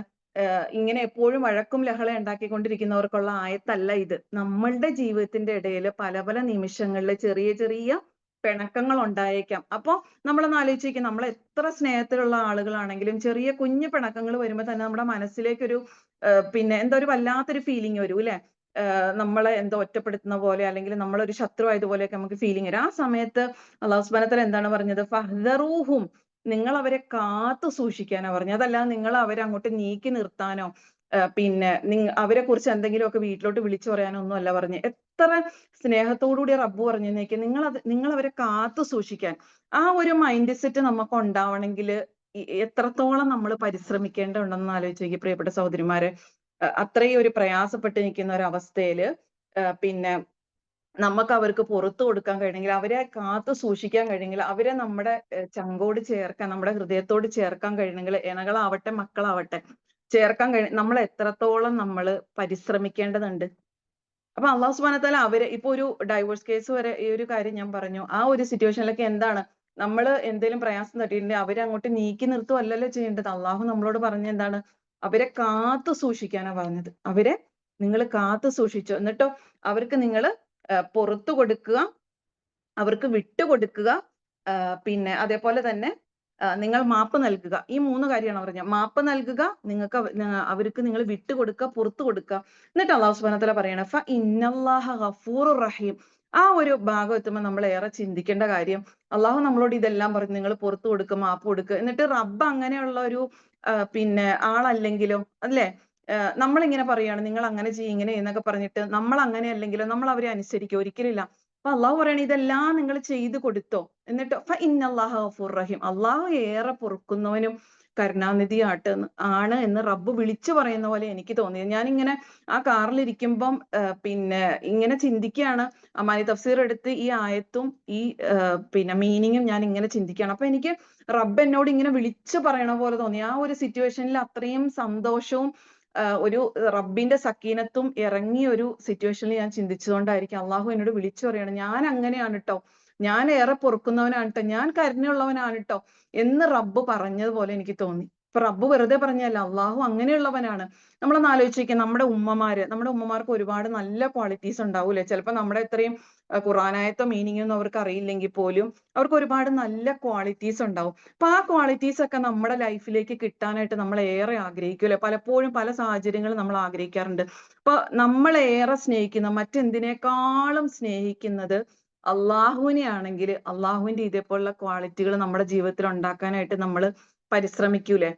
ഇങ്ങനെ എപ്പോഴും വഴക്കും ലഹള ഉണ്ടാക്കിക്കൊണ്ടിരിക്കുന്നവർക്കുള്ള ആയത്തല്ല ഇത്. നമ്മളുടെ ജീവിതത്തിന്റെ ഇടയിൽ പല പല നിമിഷങ്ങളിൽ ചെറിയ ചെറിയ പിണക്കങ്ങൾ ഉണ്ടായേക്കാം. അപ്പൊ നമ്മളൊന്ന് ആലോചിക്കും, നമ്മൾ എത്ര സ്നേഹത്തിലുള്ള ആളുകളാണെങ്കിലും ചെറിയ കുഞ്ഞു പിണക്കങ്ങൾ വരുമ്പോൾ തന്നെ നമ്മുടെ മനസ്സിലേക്കൊരു പിന്നെ എന്തോ ഒരു വല്ലാത്തൊരു ഫീലിംഗ് വരും അല്ലെ, നമ്മളെ എന്തോ ഒറ്റപ്പെടുത്തുന്ന പോലെ അല്ലെങ്കിൽ നമ്മളൊരു ശത്രു ആയതുപോലെയൊക്കെ നമുക്ക് ഫീലിംഗ് വരും. ആ സമയത്ത് അല്ലാഹു സുബ്ഹാനഹു വ തആല എന്താണ് പറഞ്ഞത്? ഫഹ്ദറൂഹും, നിങ്ങൾ അവരെ കാത്തു സൂക്ഷിക്കാനാ പറഞ്ഞത്. അതല്ലാതെ നിങ്ങൾ അവരെ അങ്ങോട്ട് നീക്കി നിർത്താനോ പിന്നെ അവരെ കുറിച്ച് എന്തെങ്കിലുമൊക്കെ വീട്ടിലോട്ട് വിളിച്ചു പറയാനോ ഒന്നും അല്ല പറഞ്ഞത്. എത്ര സ്നേഹത്തോടുകൂടി റബ്ബ് പറഞ്ഞേക്ക് നിങ്ങൾ അവരെ കാത്തു സൂക്ഷിക്കാൻ. ആ ഒരു മൈൻഡ് സെറ്റ് നമുക്ക് ഉണ്ടാവണമെങ്കിൽ എത്രത്തോളം നമ്മൾ പരിശ്രമിക്കേണ്ടതുണ്ടെന്ന് ആലോചിച്ച് നോക്കി പ്രിയപ്പെട്ട സഹോദരിമാരെ. അത്രയും ഒരു പ്രയാസപ്പെട്ട് നിൽക്കുന്ന ഒരു അവസ്ഥയില് പിന്നെ നമുക്ക് അവർക്ക് പുറത്തു കൊടുക്കാൻ കഴിയണമെങ്കിൽ, അവരെ കാത്തു സൂക്ഷിക്കാൻ കഴിയണമെങ്കിൽ, അവരെ നമ്മുടെ ചങ്കോട് ചേർക്കാൻ, നമ്മുടെ ഹൃദയത്തോട് ചേർക്കാൻ കഴിയണമെങ്കിൽ, ഇണകളാവട്ടെ മക്കളാവട്ടെ ചേർക്കാൻ നമ്മൾ എത്രത്തോളം നമ്മൾ പരിശ്രമിക്കേണ്ടതുണ്ട്. അപ്പൊ അള്ളാഹു സുബ്ഹാനഹു വ തആല അവരെ ഇപ്പൊ ഒരു ഡൈവോഴ്സ് കേസ് വരെ ഈ ഒരു കാര്യം ഞാൻ പറഞ്ഞു, ആ ഒരു സിറ്റുവേഷനിലൊക്കെ എന്താണ് നമ്മൾ എന്തെങ്കിലും പ്രയാസം തട്ടിയിട്ടുണ്ടെങ്കിൽ അവരെ അങ്ങോട്ട് നീക്കി നിർത്തുവല്ലല്ലോ ചെയ്യേണ്ടത്. അള്ളാഹു നമ്മളോട് പറഞ്ഞ എന്താണ്? അവരെ കാത്തു സൂക്ഷിക്കാനാ പറഞ്ഞത്. അവരെ നിങ്ങൾ കാത്തു സൂക്ഷിച്ചോ, എന്നിട്ടോ അവർക്ക് നിങ്ങൾ പുറത്തു കൊടുക്കുക, അവർക്ക് വിട്ടുകൊടുക്കുക, പിന്നെ അതേപോലെ തന്നെ നിങ്ങൾ മാപ്പ് നൽകുക. ഈ 3 കാര്യമാണ് പറഞ്ഞത്. മാപ്പ് നൽകുക, നിങ്ങൾക്ക് അവർക്ക് നിങ്ങൾ വിട്ടുകൊടുക്കുക, പുറത്തു കൊടുക്കുക. എന്നിട്ട് അല്ലാഹു സുബ്ഹാനഹു വ തആല പറയണം ഫ ഇന്നല്ലാഹ ഗഫൂറുർ റഹീം. ആ ഒരു ഭാഗം എത്തുമ്പോൾ നമ്മൾ ഏറെ ചിന്തിക്കേണ്ട കാര്യം, അള്ളാഹു നമ്മളോട് ഇതെല്ലാം പറഞ്ഞു, നിങ്ങൾ പുറത്തു കൊടുക്കുക, മാപ്പ് കൊടുക്കുക. എന്നിട്ട് റബ്ബ് അങ്ങനെയുള്ള ഒരു പിന്നെ ആളല്ലെങ്കിലോ അല്ലേ? നമ്മളിങ്ങനെ പറയാണ് നിങ്ങൾ അങ്ങനെ ചെയ്യും ഇങ്ങനെ എന്നൊക്കെ പറഞ്ഞിട്ട് നമ്മൾ അങ്ങനെ അല്ലെങ്കിലോ നമ്മൾ അവരെ അനുസരിക്കുക? ഒരിക്കലില്ല. അപ്പൊ അള്ളാഹു പറയണ ഇതെല്ലാം നിങ്ങൾ ചെയ്തു കൊടുത്തോ, എന്നിട്ട് ഫ ഇന്നല്ലാഹ ഗഫൂറുർ റഹീം, അള്ളാഹു ഏറെ പൊറുക്കുന്നവനും കരുണാനിധിയാട്ട് ആണ് എന്ന് റബ്ബ് വിളിച്ചു പറയുന്ന പോലെ എനിക്ക് തോന്നിയത്. ഞാനിങ്ങനെ ആ കാറിലിരിക്കുമ്പം പിന്നെ ഇങ്ങനെ ചിന്തിക്കുകയാണ്, അമാനി തഫ്സീർ എടുത്ത് ഈ ആയത്തും ഈ പിന്നെ മീനിങ്ങും ഞാൻ ഇങ്ങനെ ചിന്തിക്കുകയാണ്. അപ്പൊ എനിക്ക് റബ്ബ് എന്നോട് ഇങ്ങനെ വിളിച്ചു പറയണ പോലെ തോന്നി. ആ ഒരു സിറ്റുവേഷനിൽ അത്രയും സന്തോഷവും ഒരു റബ്ബിന്റെ സക്കീനത്തും ഇറങ്ങിയ ഒരു സിറ്റുവേഷനിൽ ഞാൻ ചിന്തിച്ചതുകൊണ്ടായിരിക്കും അള്ളാഹു എന്നോട് വിളിച്ചു പറയണം, ഞാൻ അങ്ങനെയാണ് ട്ടോ, ഞാൻ ഏറെ പൊറുക്കുന്നവനാണ് ട്ടോ, ഞാൻ കരുണയുള്ളവനാണ് ട്ടോ എന്ന് റബ്ബ് പറഞ്ഞതുപോലെ എനിക്ക് തോന്നി. ഇപ്പൊ റബ്ബ് വെറുതെ പറഞ്ഞല്ല, അള്ളാഹു അങ്ങനെയുള്ളവനാണ്. നമ്മളൊന്ന് ആലോചിക്കുക, നമ്മുടെ ഉമ്മമാർക്ക് ഒരുപാട് നല്ല ക്വാളിറ്റീസ് ഉണ്ടാവൂലേ? ചിലപ്പോൾ നമ്മുടെ ഇത്രയും ഖുർആനായത്തോ മീനിങ് ഒന്നും അവർക്ക് അറിയില്ലെങ്കിൽ പോലും അവർക്ക് ഒരുപാട് നല്ല ക്വാളിറ്റീസ് ഉണ്ടാവും. അപ്പൊ ആ ക്വാളിറ്റീസ് ഒക്കെ നമ്മുടെ ലൈഫിലേക്ക് കിട്ടാനായിട്ട് നമ്മൾ ഏറെ ആഗ്രഹിക്കൂലേ? പലപ്പോഴും പല സാഹചര്യങ്ങളും നമ്മൾ ആഗ്രഹിക്കാറുണ്ട്. അപ്പൊ നമ്മൾ ഏറെ സ്നേഹിക്കുന്ന, മറ്റെന്തിനേക്കാളും സ്നേഹിക്കുന്നത് അള്ളാഹുവിനെ ആണെങ്കിൽ അള്ളാഹുവിന്റെ ഇതേപോലുള്ള ക്വാളിറ്റികൾ നമ്മുടെ ജീവിതത്തിൽ ഉണ്ടാക്കാനായിട്ട് നമ്മൾ പരിശ്രമിക്കൂലേ?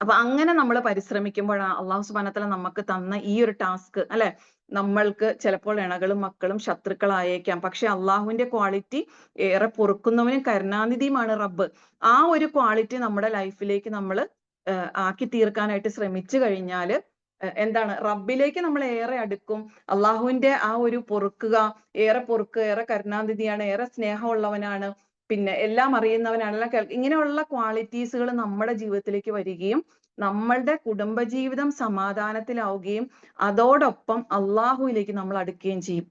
അപ്പൊ അങ്ങനെ നമ്മൾ പരിശ്രമിക്കുമ്പോഴാണ് അള്ളാഹു സുബ്ഹാനഹു വ തആല നമുക്ക് തന്ന ഈ ഒരു ടാസ്ക് അല്ലെ, നമ്മൾക്ക് ചിലപ്പോൾ ഇണകളും മക്കളും ശത്രുക്കളായേക്കാം, പക്ഷെ അള്ളാഹുവിന്റെ ക്വാളിറ്റി ഏറെ പൊറുക്കുന്നവനും കരുണാനിധിയുമാണ് റബ്ബ്. ആ ഒരു ക്വാളിറ്റി നമ്മുടെ ലൈഫിലേക്ക് നമ്മൾ ആക്കി തീർക്കാനായിട്ട് ശ്രമിച്ചു കഴിഞ്ഞാൽ എന്താണ്, റബ്ബിലേക്ക് നമ്മൾ ഏറെ അടുക്കും. അള്ളാഹുവിന്റെ ആ ഒരു പൊറുക്കുക, ഏറെ പൊറുക്കുക, ഏറെ കരുണാനിധിയാണ്, ഏറെ സ്നേഹമുള്ളവനാണ്, പിന്നെ എല്ലാം അറിയുന്നവനാണ്, എല്ലാം ഇങ്ങനെയുള്ള ക്വാളിറ്റീസുകൾ നമ്മുടെ ജീവിതത്തിലേക്ക് വരികയും നമ്മളുടെ കുടുംബജീവിതം സമാധാനത്തിലാവുകയും അതോടൊപ്പം അള്ളാഹുവിലേക്ക് നമ്മൾ അടുക്കുകയും ചെയ്യും.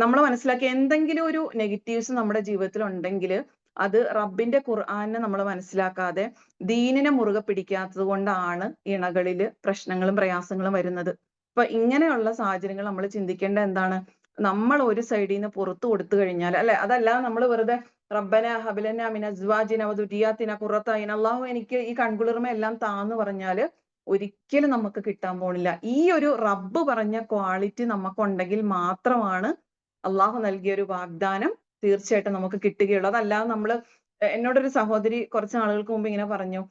നമ്മൾ മനസ്സിലാക്കിയ എന്തെങ്കിലും ഒരു നെഗറ്റീവ്സ് നമ്മുടെ ജീവിതത്തിൽ ഉണ്ടെങ്കിൽ അത് റബ്ബിന്റെ ഖുർആനെ നമ്മൾ മനസ്സിലാക്കാതെ ദീനിനെ മുറുകെ പിടിക്കാത്തത് കൊണ്ടാണ് ഇണകളില് പ്രശ്നങ്ങളും പ്രയാസങ്ങളും വരുന്നത്. അപ്പൊ ഇങ്ങനെയുള്ള സാഹചര്യങ്ങൾ നമ്മൾ ചിന്തിക്കേണ്ട എന്താണ്, നമ്മൾ ഒരു സൈഡിൽ നിന്ന് പുറത്തു കൊടുത്തു കഴിഞ്ഞാൽ അല്ലെ, അതല്ല നമ്മൾ വെറുതെ റബ്ബന ഹബലന മിന അസ്വാജിന വദുരിയാത്തിന ഖുറത അയ്ൻ, അല്ലാഹു എനിക്ക് ഈ കൺകുളിർമ എല്ലാം താന്ന് പറഞ്ഞാല് ഒരിക്കലും നമുക്ക് കിട്ടാൻ പോണില്ല. ഈ ഒരു റബ്ബ് പറഞ്ഞ ക്വാളിറ്റി നമുക്കുണ്ടെങ്കിൽ മാത്രമാണ് അള്ളാഹു നൽകിയ ഒരു വാഗ്ദാനം തീർച്ചയായിട്ടും നമുക്ക് കിട്ടുകയുള്ളൂ. അതല്ലാതെ നമ്മള് എന്നോടൊരു സഹോദരി കുറച്ച് നാളുകൾക്ക് മുമ്പ് ഇങ്ങനെ പറഞ്ഞു,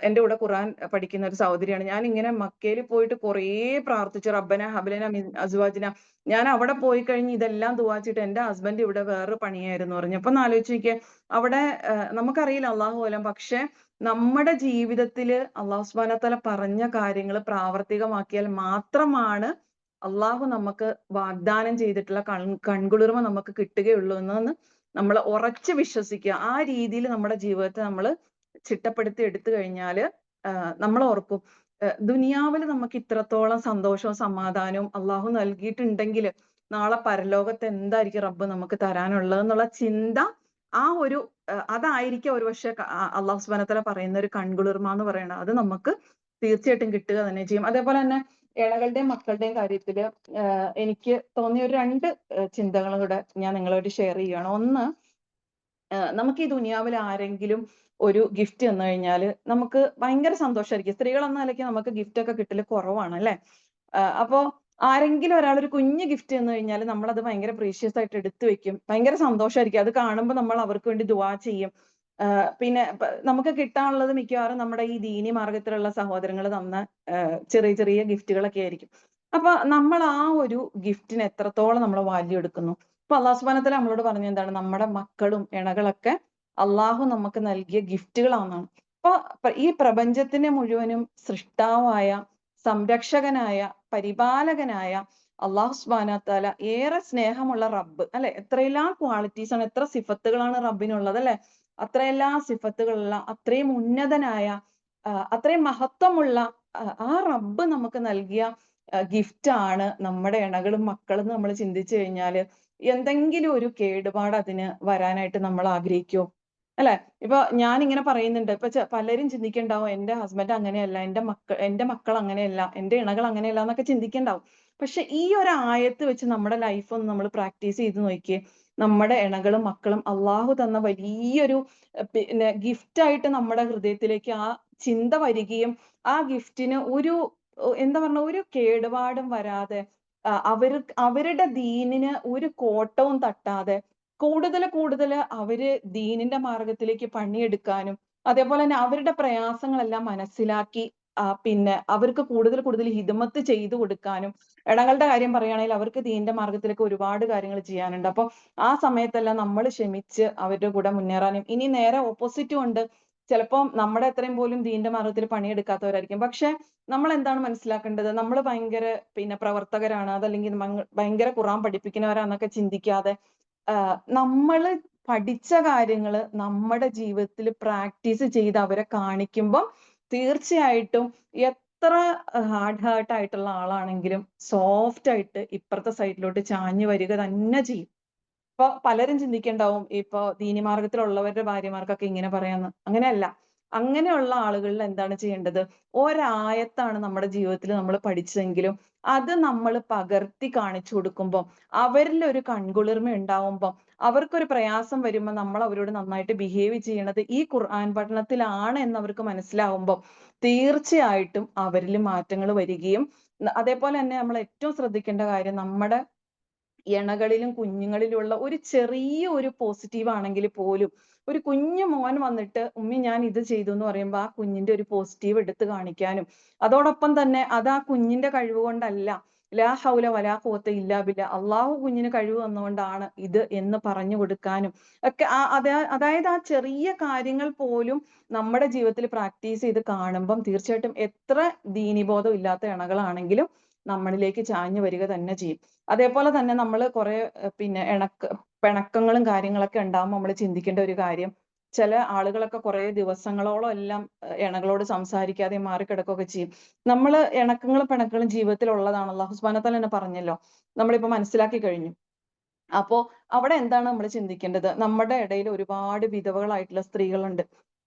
എന്റെ കൂടെ ഖുർആൻ പഠിക്കുന്ന ഒരു സഹോദരിയാണ്, ഞാൻ ഇങ്ങനെ മക്കയിൽ പോയിട്ട് കുറേ പ്രാർത്ഥിച്ചു റബ്ബന ഹബലന മിൻ അസ്വാജിന, ഞാൻ അവിടെ പോയി കഴിഞ്ഞ് ഇതെല്ലാം ദുആച്ചിട്ട് എന്റെ ഹസ്ബൻഡ് ഇവിടെ വേറൊരു പണിയായിരുന്നു പറഞ്ഞു. അപ്പൊ ഒന്ന് ആലോചിച്ച് നോക്കിയേ, അവിടെ നമുക്കറിയില്ല അള്ളാഹു പോലും, പക്ഷെ നമ്മുടെ ജീവിതത്തില് അള്ളാഹു സുബ്ഹാനഹു വ തആല പറഞ്ഞ കാര്യങ്ങൾ പ്രാവർത്തികമാക്കിയാൽ മാത്രമാണ് അള്ളാഹു നമുക്ക് വാഗ്ദാനം ചെയ്തിട്ടുള്ള കൺകുളിർമ നമുക്ക് കിട്ടുകയുള്ളൂ എന്ന് നമ്മൾ ഉറച്ചു വിശ്വസിക്കുക. ആ രീതിയിൽ നമ്മുടെ ജീവിതത്തെ നമ്മൾ ചിട്ടപ്പെടുത്തി എടുത്തു കഴിഞ്ഞാല് നമ്മൾ ഓർക്കും, ദുനിയാവിൽ നമുക്ക് ഇത്രത്തോളം സന്തോഷവും സമാധാനവും അള്ളാഹു നൽകിയിട്ടുണ്ടെങ്കിൽ നാളെ പരലോകത്ത് എന്തായിരിക്കും റബ്ബ് നമുക്ക് തരാനുള്ളത് എന്നുള്ള ചിന്ത, ആ ഒരു അതായിരിക്കും ഒരു പക്ഷെ അള്ളാഹു സുബ്ഹാനഹു വ തആല പറയുന്ന ഒരു കൺകുളിർമ എന്ന് പറയുന്നത്. അത് നമുക്ക് തീർച്ചയായിട്ടും കിട്ടുക തന്നെ ചെയ്യും. അതേപോലെ തന്നെ ഇണകളുടെയും മക്കളുടെയും കാര്യത്തില് എനിക്ക് തോന്നിയ ഒരു 2 ചിന്തകളും കൂടെ ഞാൻ നിങ്ങളോട് ഷെയർ ചെയ്യുകയാണ്. ഒന്ന്, നമുക്ക് ഈ ദുനിയാവിൽ ആരെങ്കിലും ഒരു ഗിഫ്റ്റ് തന്നു കഴിഞ്ഞാൽ നമുക്ക് ഭയങ്കര സന്തോഷമായിരിക്കും. സ്ത്രീകളെന്ന നിലയ്ക്ക് നമുക്ക് ഗിഫ്റ്റ് ഒക്കെ കിട്ടല് കുറവാണ് അല്ലെ. അപ്പോ ആരെങ്കിലും ഒരാൾ ഒരു കുഞ്ഞു ഗിഫ്റ്റ് തന്നു കഴിഞ്ഞാൽ നമ്മൾ അത് ഭയങ്കര പ്രീഷ്യസ് ആയിട്ട് എടുത്തു വെക്കും, ഭയങ്കര സന്തോഷമായിരിക്കും. അത് കാണുമ്പോൾ നമ്മൾ അവർക്ക് വേണ്ടി ദുആ ചെയ്യും. പിന്നെ നമുക്ക് കിട്ടാനുള്ളത് മിക്കവാറും നമ്മുടെ ഈ ദീനി മാർഗത്തിലുള്ള സഹോദരങ്ങൾ തന്ന ചെറിയ ചെറിയ ഗിഫ്റ്റുകളൊക്കെ ആയിരിക്കും. അപ്പൊ നമ്മൾ ആ ഒരു ഗിഫ്റ്റിന് എത്രത്തോളം നമ്മൾ വാല്യൂ എടുക്കുന്നു. ഇപ്പൊ അള്ളാഹു സുബ്ഹാനഹു വ തആല നമ്മളോട് പറഞ്ഞ എന്താണ്, നമ്മുടെ മക്കളും ഇണകളൊക്കെ അള്ളാഹു നമുക്ക് നൽകിയ ഗിഫ്റ്റുകളാണെന്നാണ്. അപ്പൊ ഈ പ്രപഞ്ചത്തിനെ മുഴുവനും സൃഷ്ടാവായ, സംരക്ഷകനായ, പരിപാലകനായ അള്ളാഹു സുബ്ഹാനഹു വ തആല, ഏറെ സ്നേഹമുള്ള റബ്ബ് അല്ലെ, എത്രയെല്ലാം ക്വാളിറ്റീസ് ആണ്, എത്ര സിഫത്തുകളാണ് റബ്ബിനുള്ളത് അല്ലെ, അത്രയെല്ലാം സിഫത്തുകളുള്ള അത്രയും ഉന്നതനായ അത്രയും മഹത്വമുള്ള ആ റബ്ബ് നമുക്ക് നൽകിയ ഗിഫ്റ്റ് ആണ് നമ്മുടെ ഇണകളും മക്കളും നമ്മൾ ചിന്തിച്ചു കഴിഞ്ഞാൽ എന്തെങ്കിലും ഒരു കേടുപാട് അതിന് വരാനായിട്ട് നമ്മൾ ആഗ്രഹിക്കുമോ? അല്ലെ. ഇപ്പൊ ഞാൻ ഇങ്ങനെ പറയുന്നുണ്ട്, ഇപ്പൊ പലരും ചിന്തിക്കണ്ടാവും എന്റെ ഹസ്ബൻഡ് അങ്ങനെയല്ല, എന്റെ മക്കൾ അങ്ങനെയല്ല, എന്റെ ഇണകൾ അങ്ങനെയല്ല എന്നൊക്കെ ചിന്തിക്കണ്ടാവും. പക്ഷെ ഈ ഒരു ആയത്ത് വെച്ച് നമ്മുടെ ലൈഫ് ഒന്ന് നമ്മൾ പ്രാക്ടീസ് ചെയ്ത് നോക്കിയേ. നമ്മുടെ ഇണകളും മക്കളും അള്ളാഹു തന്ന വലിയൊരു പിന്നെ ഗിഫ്റ്റ് ആയിട്ട് നമ്മുടെ ഹൃദയത്തിലേക്ക് ആ ചിന്ത വരികയും ആ ഗിഫ്റ്റിന് ഒരു എന്താ പറഞ്ഞ ഒരു കേടുപാടും വരാതെ അവരുടെ ദീനിന് ഒരു കോട്ടവും തട്ടാതെ കൂടുതൽ കൂടുതൽ അവര് ദീനിന്റെ മാർഗത്തിലേക്ക് പണിയെടുക്കാനും അതേപോലെ തന്നെ അവരുടെ പ്രയാസങ്ങളെല്ലാം മനസ്സിലാക്കി പിന്നെ അവർക്ക് കൂടുതൽ കൂടുതൽ ഹിദ്മത്ത് ചെയ്തു കൊടുക്കാനും, ഇണകളുടെ കാര്യം പറയുകയാണെങ്കിൽ അവർക്ക് ദീനിന്റെ മാർഗത്തിലേക്ക് ഒരുപാട് കാര്യങ്ങൾ ചെയ്യാനുണ്ട്. അപ്പൊ ആ സമയത്തെല്ലാം നമ്മൾ ക്ഷമിച്ച് അവരുടെ കൂടെ മുന്നേറാനും, ഇനി നേരെ ഓപ്പോസിറ്റും ഉണ്ട്, ചിലപ്പം നമ്മുടെ അത്രയും പോലും ദീനിന്റെ മാർഗത്തിൽ പണിയെടുക്കാത്തവരായിരിക്കും. പക്ഷെ നമ്മൾ എന്താണ് മനസ്സിലാക്കേണ്ടത്, നമ്മൾ ഭയങ്കര പിന്നെ പ്രവർത്തകരാണ്, അതല്ലെങ്കിൽ ഭയങ്കര ഖുർആൻ പഠിപ്പിക്കുന്നവരാന്നൊക്കെ ചിന്തിക്കാതെ നമ്മള് പഠിച്ച കാര്യങ്ങള് നമ്മുടെ ജീവിതത്തിൽ പ്രാക്ടീസ് ചെയ്ത് അവരെ കാണിക്കുമ്പോൾ തീർച്ചയായിട്ടും എത്ര ഹാർട്ട് ആയിട്ടുള്ള ആളാണെങ്കിലും സോഫ്റ്റ് ആയിട്ട് ഇപ്പുറത്തെ സൈഡിലോട്ട് ചാഞ്ഞു വരിക തന്നെ ചെയ്യും. ഇപ്പൊ പലരും ചിന്തിക്കണ്ടാവും ഇപ്പൊ ദീനി മാർഗത്തിലുള്ളവരുടെ ഭാര്യമാർക്കൊക്കെ ഇങ്ങനെ പറയാന്ന്. അങ്ങനെയല്ല. അങ്ങനെയുള്ള ആളുകളിൽ എന്താണ് ചെയ്യേണ്ടത്, ഒരായത്താണ് നമ്മുടെ ജീവിതത്തിൽ നമ്മൾ പഠിച്ചതെങ്കിലും അത് നമ്മൾ പകർത്തി കാണിച്ചു കൊടുക്കുമ്പോൾ അവരിൽ ഒരു കൺകുളിർമ ഉണ്ടാവുമ്പോൾ അവർക്കൊരു പ്രയാസം വരുമ്പോൾ നമ്മൾ അവരോട് നന്നായിട്ട് ബിഹേവ് ചെയ്യണത് ഈ ഖുർആൻ പഠനത്തിലാണ് എന്ന് അവർക്ക് മനസ്സിലാവുമ്പോൾ തീർച്ചയായിട്ടും അവരിൽ മാറ്റങ്ങൾ വരികയും അതേപോലെ തന്നെ നമ്മൾ ഏറ്റവും ശ്രദ്ധിക്കേണ്ട കാര്യം, നമ്മുടെ ഇണകളിലും കുഞ്ഞുങ്ങളിലുള്ള ഒരു ചെറിയ ഒരു പോസിറ്റീവ് ആണെങ്കിൽ പോലും ഒരു കുഞ്ഞു മോൻ വന്നിട്ട് ഉമ്മി ഞാൻ ഇത് ചെയ്തു എന്ന് പറയുമ്പോൾ ആ കുഞ്ഞിന്റെ ഒരു പോസിറ്റീവ് എടുത്ത് കാണിക്കാനും അതോടൊപ്പം തന്നെ അത് ആ കുഞ്ഞിന്റെ കഴിവ് കൊണ്ടല്ല, ലാ ഹൗല വലാ ഖുവത ഇല്ലാ ബില്ലാ, അള്ളാഹു കുഞ്ഞിന് കഴിവ് തന്നുകൊണ്ടാണ് ഇത് എന്ന് പറഞ്ഞു കൊടുക്കാനും ഒക്കെ അതായത് ആ ചെറിയ കാര്യങ്ങൾ പോലും നമ്മുടെ ജീവിതത്തിൽ പ്രാക്ടീസ് ചെയ്ത് കാണുമ്പം തീർച്ചയായിട്ടും എത്ര ദീനിബോധം ഇല്ലാത്ത ഇണകളാണെങ്കിലും നമ്മളിലേക്ക് ചാഞ്ഞു വരിക തന്നെ ചെയ്യും. അതേപോലെ തന്നെ നമ്മൾ കുറെ പിന്നെ പിണക്കങ്ങളും കാര്യങ്ങളൊക്കെ ഉണ്ടാകുമ്പോൾ നമ്മൾ ചിന്തിക്കേണ്ട ഒരു കാര്യം, ചില ആളുകളൊക്കെ കുറെ ദിവസങ്ങളോളം എല്ലാം ഇണകളോട് സംസാരിക്കാതെ മാറിക്കിടക്കുകയൊക്കെ ചെയ്യും. നമ്മൾ ഇണക്കങ്ങളും പിണക്കങ്ങളും ജീവിതത്തിൽ ഉള്ളതാണ്. അല്ലാഹു സുബ്ഹാനഹു വ തആല തന്നെ പറഞ്ഞല്ലോ, നമ്മളിപ്പോ മനസ്സിലാക്കി കഴിഞ്ഞു. അപ്പോ അവിടെ എന്താണ് നമ്മൾ ചിന്തിക്കേണ്ടത്? നമ്മുടെ ഇടയിൽ ഒരുപാട് വിധവകളായിട്ടുള്ള സ്ത്രീകളുണ്ട്.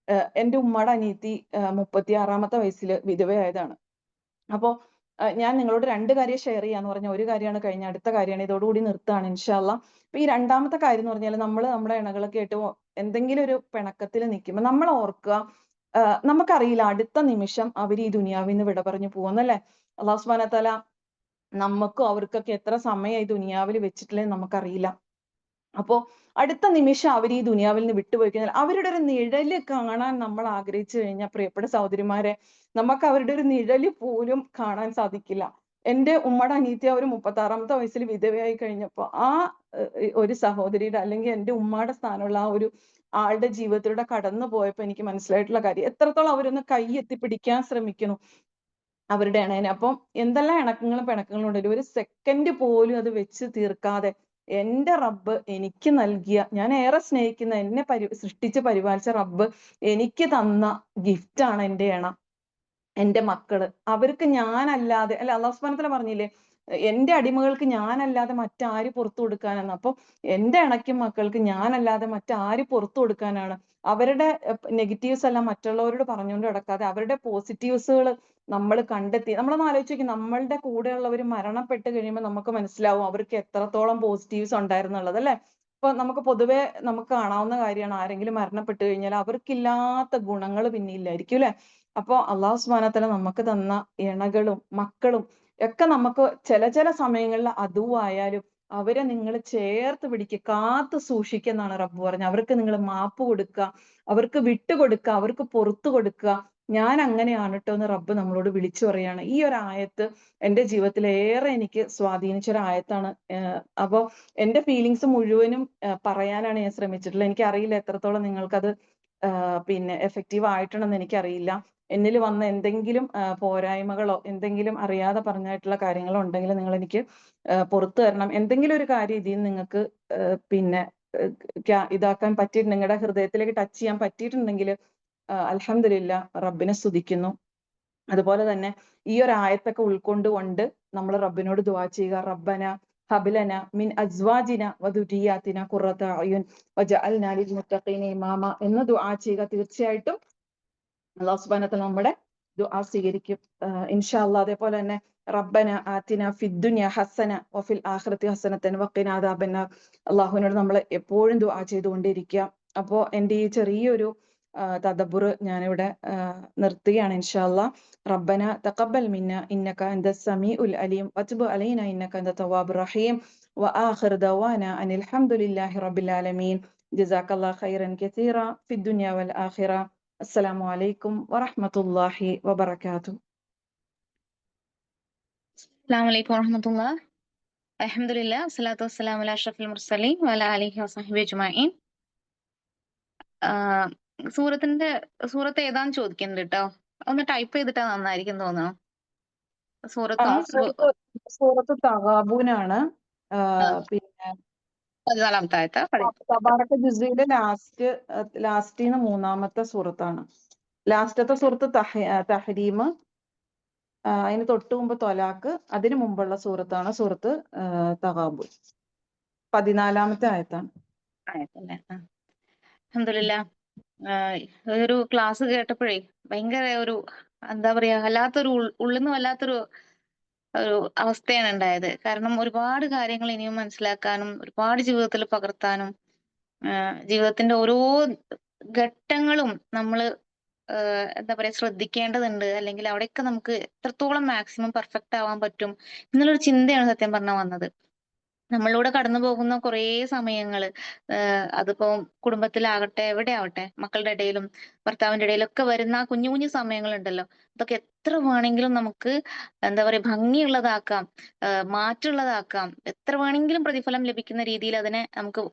എൻ്റെ ഉമ്മയുടെ അനിയത്തി 36-ാമത്തെ വയസ്സിൽ വിധവയായതാണ്. അപ്പോ ഞാൻ നിങ്ങളോട് 2 കാര്യം ഷെയർ ചെയ്യാന്ന് പറഞ്ഞ ഒരു കാര്യമാണ് കഴിഞ്ഞ, അടുത്ത കാര്യമാണ്, ഇതോടുകൂടി നിർത്തുകയാണ് ഇൻഷാ അള്ളാ. അപ്പൊ ഈ രണ്ടാമത്തെ കാര്യം എന്ന് പറഞ്ഞാൽ നമ്മൾ നമ്മുടെ ഇണകളൊക്കെ ആയിട്ട് എന്തെങ്കിലും ഒരു പിണക്കത്തിൽ നിൽക്കുമ്പോൾ നമ്മൾ ഓർക്കുക, നമുക്കറിയില്ല അടുത്ത നിമിഷം അവർ ഈ ദുനിയാവിൽ നിന്ന് വിട പറഞ്ഞു പോകുന്നല്ലേ. അല്ലാഹു സുബ്ഹാനഹു വ തആല നമുക്കും അവർക്കൊക്കെ എത്ര സമയം ഈ ദുനിയാവിൽ വെച്ചിട്ടില്ലെന്ന് നമുക്കറിയില്ല. അപ്പോ അടുത്ത നിമിഷം അവർ ഈ ദുനിയാവിൽ നിന്ന് വിട്ടുപോയി കഴിഞ്ഞാൽ അവരുടെ ഒരു നിഴല് കാണാൻ നമ്മൾ ആഗ്രഹിച്ചു കഴിഞ്ഞാൽ പ്രിയപ്പെട്ട സഹോദരിമാരെ, നമുക്ക് അവരുടെ ഒരു നിഴല് പോലും കാണാൻ സാധിക്കില്ല. എൻ്റെ ഉമ്മയുടെ അനിയത്തി അവർ 36-ാമത്തെ വയസ്സിൽ വിധവയായി കഴിഞ്ഞപ്പോൾ ആ ഒരു സഹോദരിയുടെ അല്ലെങ്കിൽ എൻ്റെ ഉമ്മയുടെ സ്ഥാനമുള്ള ആ ഒരു ആളുടെ ജീവിതത്തിലൂടെ കടന്നു പോയപ്പോൾ എനിക്ക് മനസ്സിലായിട്ടുള്ള കാര്യം, എത്രത്തോളം അവരൊന്ന് കൈ എത്തിപ്പിടിക്കാൻ ശ്രമിക്കുന്നു അവരുടെ ഇണേനെ. അപ്പം എന്തെല്ലാം ഇണക്കങ്ങളും പിണക്കങ്ങളും ഉണ്ടെങ്കിലും ഒരു സെക്കൻഡ് പോലും അത് വെച്ച് തീർക്കാതെ എൻ്റെ റബ്ബ് എനിക്ക് നൽകിയ, ഞാൻ ഏറെ സ്നേഹിക്കുന്ന, എന്നെ സൃഷ്ടിച്ച് പരിപാലിച്ച റബ്ബ് എനിക്ക് തന്ന ഗിഫ്റ്റാണ് എൻ്റെ ഇണ, എൻ്റെ മക്കള്. അവർക്ക് ഞാനല്ലാതെ, അല്ല അല്ലാഹു സുബ്ഹാനഹു വ തആല പറഞ്ഞില്ലേ, എൻ്റെ അടിമകൾക്ക് ഞാനല്ലാതെ മറ്റാര് പുറത്തു കൊടുക്കാനെന്ന്. അപ്പൊ എൻ്റെ ഇണയ്ക്കും മക്കൾക്ക് ഞാനല്ലാതെ മറ്റാര് പുറത്തു കൊടുക്കാനാണ്? അവരുടെ നെഗറ്റീവ്സ് എല്ലാം മറ്റുള്ളവരോട് പറഞ്ഞുകൊണ്ട് കിടക്കാതെ അവരുടെ പോസിറ്റീവ്സുകൾ നമ്മൾ കണ്ടെത്തി, നമ്മളൊന്ന് ആലോചിച്ച് നോക്കി, നമ്മളുടെ കൂടെയുള്ളവർ മരണപ്പെട്ട് കഴിയുമ്പോൾ നമുക്ക് മനസ്സിലാവും അവർക്ക് എത്രത്തോളം പോസിറ്റീവ്സ് ഉണ്ടായിരുന്നുള്ളത്, അല്ലെ? ഇപ്പൊ നമുക്ക് പൊതുവെ നമുക്ക് കാണാവുന്ന കാര്യമാണ്, ആരെങ്കിലും മരണപ്പെട്ട് കഴിഞ്ഞാൽ അവർക്കില്ലാത്ത ഗുണങ്ങൾ പിന്നെ ഇല്ലായിരിക്കും, അല്ലെ? അപ്പൊ അല്ലാഹു സുബ്ഹാനഹു വ തആല നമുക്ക് തന്ന ഇണകളും മക്കളും ഒക്കെ നമുക്ക് ചില സമയങ്ങളിൽ അതുവായാലും അവരെ നിങ്ങൾ ചേർത്ത് പിടിക്കുക, കാത്തു സൂക്ഷിക്കുക എന്നാണ് റബ്ബ് പറഞ്ഞത്. അവർക്ക് നിങ്ങൾ മാപ്പ് കൊടുക്കുക, അവർക്ക് വിട്ടുകൊടുക്കുക, അവർക്ക് പുറത്തു കൊടുക്കുക. ഞാൻ അങ്ങനെയാണ് ട്ടോ എന്ന് റബ്ബ് നമ്മളോട് വിളിച്ചു പറയാണ്. ഈ ഒരു ആയത്ത് എൻ്റെ ജീവിതത്തിൽ ഏറെ എനിക്ക് സ്വാധീനിച്ച ഒരു ആയത്താണ്. അപ്പൊ എൻ്റെ ഫീലിങ്സ് മുഴുവനും പറയാനാണ് ഞാൻ ശ്രമിച്ചിട്ടുള്ളത്. എനിക്കറിയില്ല എത്രത്തോളം നിങ്ങൾക്കത് പിന്നെ എഫക്റ്റീവ് ആയിട്ടുണ്ടെന്ന് എനിക്കറിയില്ല. എന്നിൽ വന്ന എന്തെങ്കിലും പോരായ്മകളോ എന്തെങ്കിലും അറിയാതെ പറഞ്ഞായിട്ടുള്ള കാര്യങ്ങളോ ഉണ്ടെങ്കിൽ നിങ്ങൾ എനിക്ക് പുറത്തു തരണം. എന്തെങ്കിലും ഒരു കാര്യം ഇതിൽ നിന്ന് നിങ്ങൾക്ക് പിന്നെ ഇതാക്കാൻ പറ്റിയിട്ട്, നിങ്ങളുടെ ഹൃദയത്തിലേക്ക് ടച്ച് ചെയ്യാൻ പറ്റിയിട്ടുണ്ടെങ്കിൽ അൽഹംദുലില്ലാ, റബ്ബിനെ സ്തുതിക്കുന്നു. അതുപോലെ തന്നെ ഈ ഒരു ആയത്തൊക്കെ ഉൾക്കൊണ്ടുകൊണ്ട് നമ്മൾ റബ്ബിനോട് ദുആ ചെയ്യുക, റബ്ബന ഹബ്ലന മിൻ അസ്വാജിന വദുരിയാതിന ഖുറത അയുൻ വജഅൽനാ ലിൽ മുത്തഖീന ഇമാമ എന്ന് ദുആ ചെയ്യുക. തീർച്ചയായിട്ടും അല്ലാഹു സുബ്ഹാനഹു വ തആല നമ്മുടെ ദുആ സ്വീകരിക്കും ഇൻഷാ അല്ലാഹ്. അതേപോലെ തന്നെ റബ്ബന ആതിന ഫിദ്ദുനിയ ഹസന വഫിൽ ആഖിറതി ഹസനതൻ വഖിന അദാബന്നാർ, അല്ലാഹുവിനോട് നമ്മൾ എപ്പോഴും ദുആ ചെയ്തുകൊണ്ടിരിക്കുക. അപ്പോൾ എൻ്റെ ഈ ചെറിയൊരു തദബ്ബുർ ഞാനിവിടെ നിർത്തുകയാണ് ഇൻഷാ അല്ലാഹ്. റബ്ബന തഖബ്ബൽ മിന്ന ഇന്നക അൻതസ് സമീഉൽ അലീം വതുബ് അലൈന ഇന്നക അൻതത് തവ്വാബുർ റഹീം വആഖിർ ദഅവാന അനിൽ ഹംദുലില്ലാഹി റബ്ബിൽ ആലമീൻ. ജസാക്കല്ലാഹു ഖൈറൻ കസീറ ഫിദ്ദുനിയ വൽ ആഖിറ. അസ്സലാമു അലൈക്കും വറഹ്മത്തുള്ളാഹി വബറകാതുഹു. അസ്സലാമു അലൈക്കും വറഹ്മത്തുള്ളാഹി. അൽഹംദുലില്ലാ വസ്സലാത്തു വസ്സലാമു അലാ അഷ്റഫിൽ മുർസലീൻ വഅലാ ആലിഹി വസഹ്ബിഹി അജ്മഈൻ. സൂറത്ത് ഏതാന്ന് ചോദിക്കുന്നുണ്ട് കേട്ടോ. ഒന്ന് ടൈപ്പ് ചെയ്തിട്ടാ നന്നായിരിക്കും തോന്നുന്നു. സൂറത്തും സൂറത്ത് തഗാബൂനാണ്. പിന്നെ 14-ാമത്തെ ആയത്ത് തബാറക ജുസിലെ ലാസ്റ്റിന്ന് 3-ാമത്തെ സൂറത്താണ്. ലാസ്റ്റത്തെ സൂറത്ത് തഹരീം, അതിന് തൊട്ട് മുമ്പ് ത്വലാഖ്, അതിന് മുമ്പുള്ള സൂറത്താണ് സൂറത്ത് തഗാബൂൻ. 14-ാമത്തെ ആയത്താണ്. ആയത്തല്ലേ. അൽഹംദുലില്ലാ. ഒരു ക്ലാസ് കേട്ടപ്പോഴേ ഭയങ്കര ഒരു എന്താ പറയാ, വല്ലാത്തൊരു ഉള്ളിന്ന് വല്ലാത്തൊരു ഒരു അവസ്ഥയാണ് ഉണ്ടായത്. കാരണം ഒരുപാട് കാര്യങ്ങൾ ഇനിയും മനസ്സിലാക്കാനും ഒരുപാട് ജീവിതത്തിൽ പകർത്താനും ജീവിതത്തിന്റെ ഓരോ ഘട്ടങ്ങളും നമ്മൾ എന്താ പറയാ ശ്രദ്ധിക്കേണ്ടതുണ്ട്. അല്ലെങ്കിൽ അവിടെയൊക്കെ നമുക്ക് എത്രത്തോളം മാക്സിമം പെർഫെക്റ്റ് ആവാൻ പറ്റും എന്നുള്ളൊരു ചിന്തയാണ് സത്യം പറഞ്ഞാൽ വന്നത്. നമ്മളിലൂടെ കടന്നു പോകുന്ന കുറേ സമയങ്ങള് അതിപ്പോ കുടുംബത്തിലാകട്ടെ എവിടെയാവട്ടെ മക്കളുടെ ഇടയിലും ഭർത്താവിന്റെ ഇടയിലൊക്കെ വരുന്ന ആ കുഞ്ഞു കുഞ്ഞു സമയങ്ങളുണ്ടല്ലോ, അതൊക്കെ എത്ര വേണമെങ്കിലും നമുക്ക് എന്താ പറയാ ഭംഗിയുള്ളതാക്കാം, മാറ്റുള്ളതാക്കാം, എത്ര വേണമെങ്കിലും പ്രതിഫലം ലഭിക്കുന്ന രീതിയിൽ അതിനെ നമുക്ക്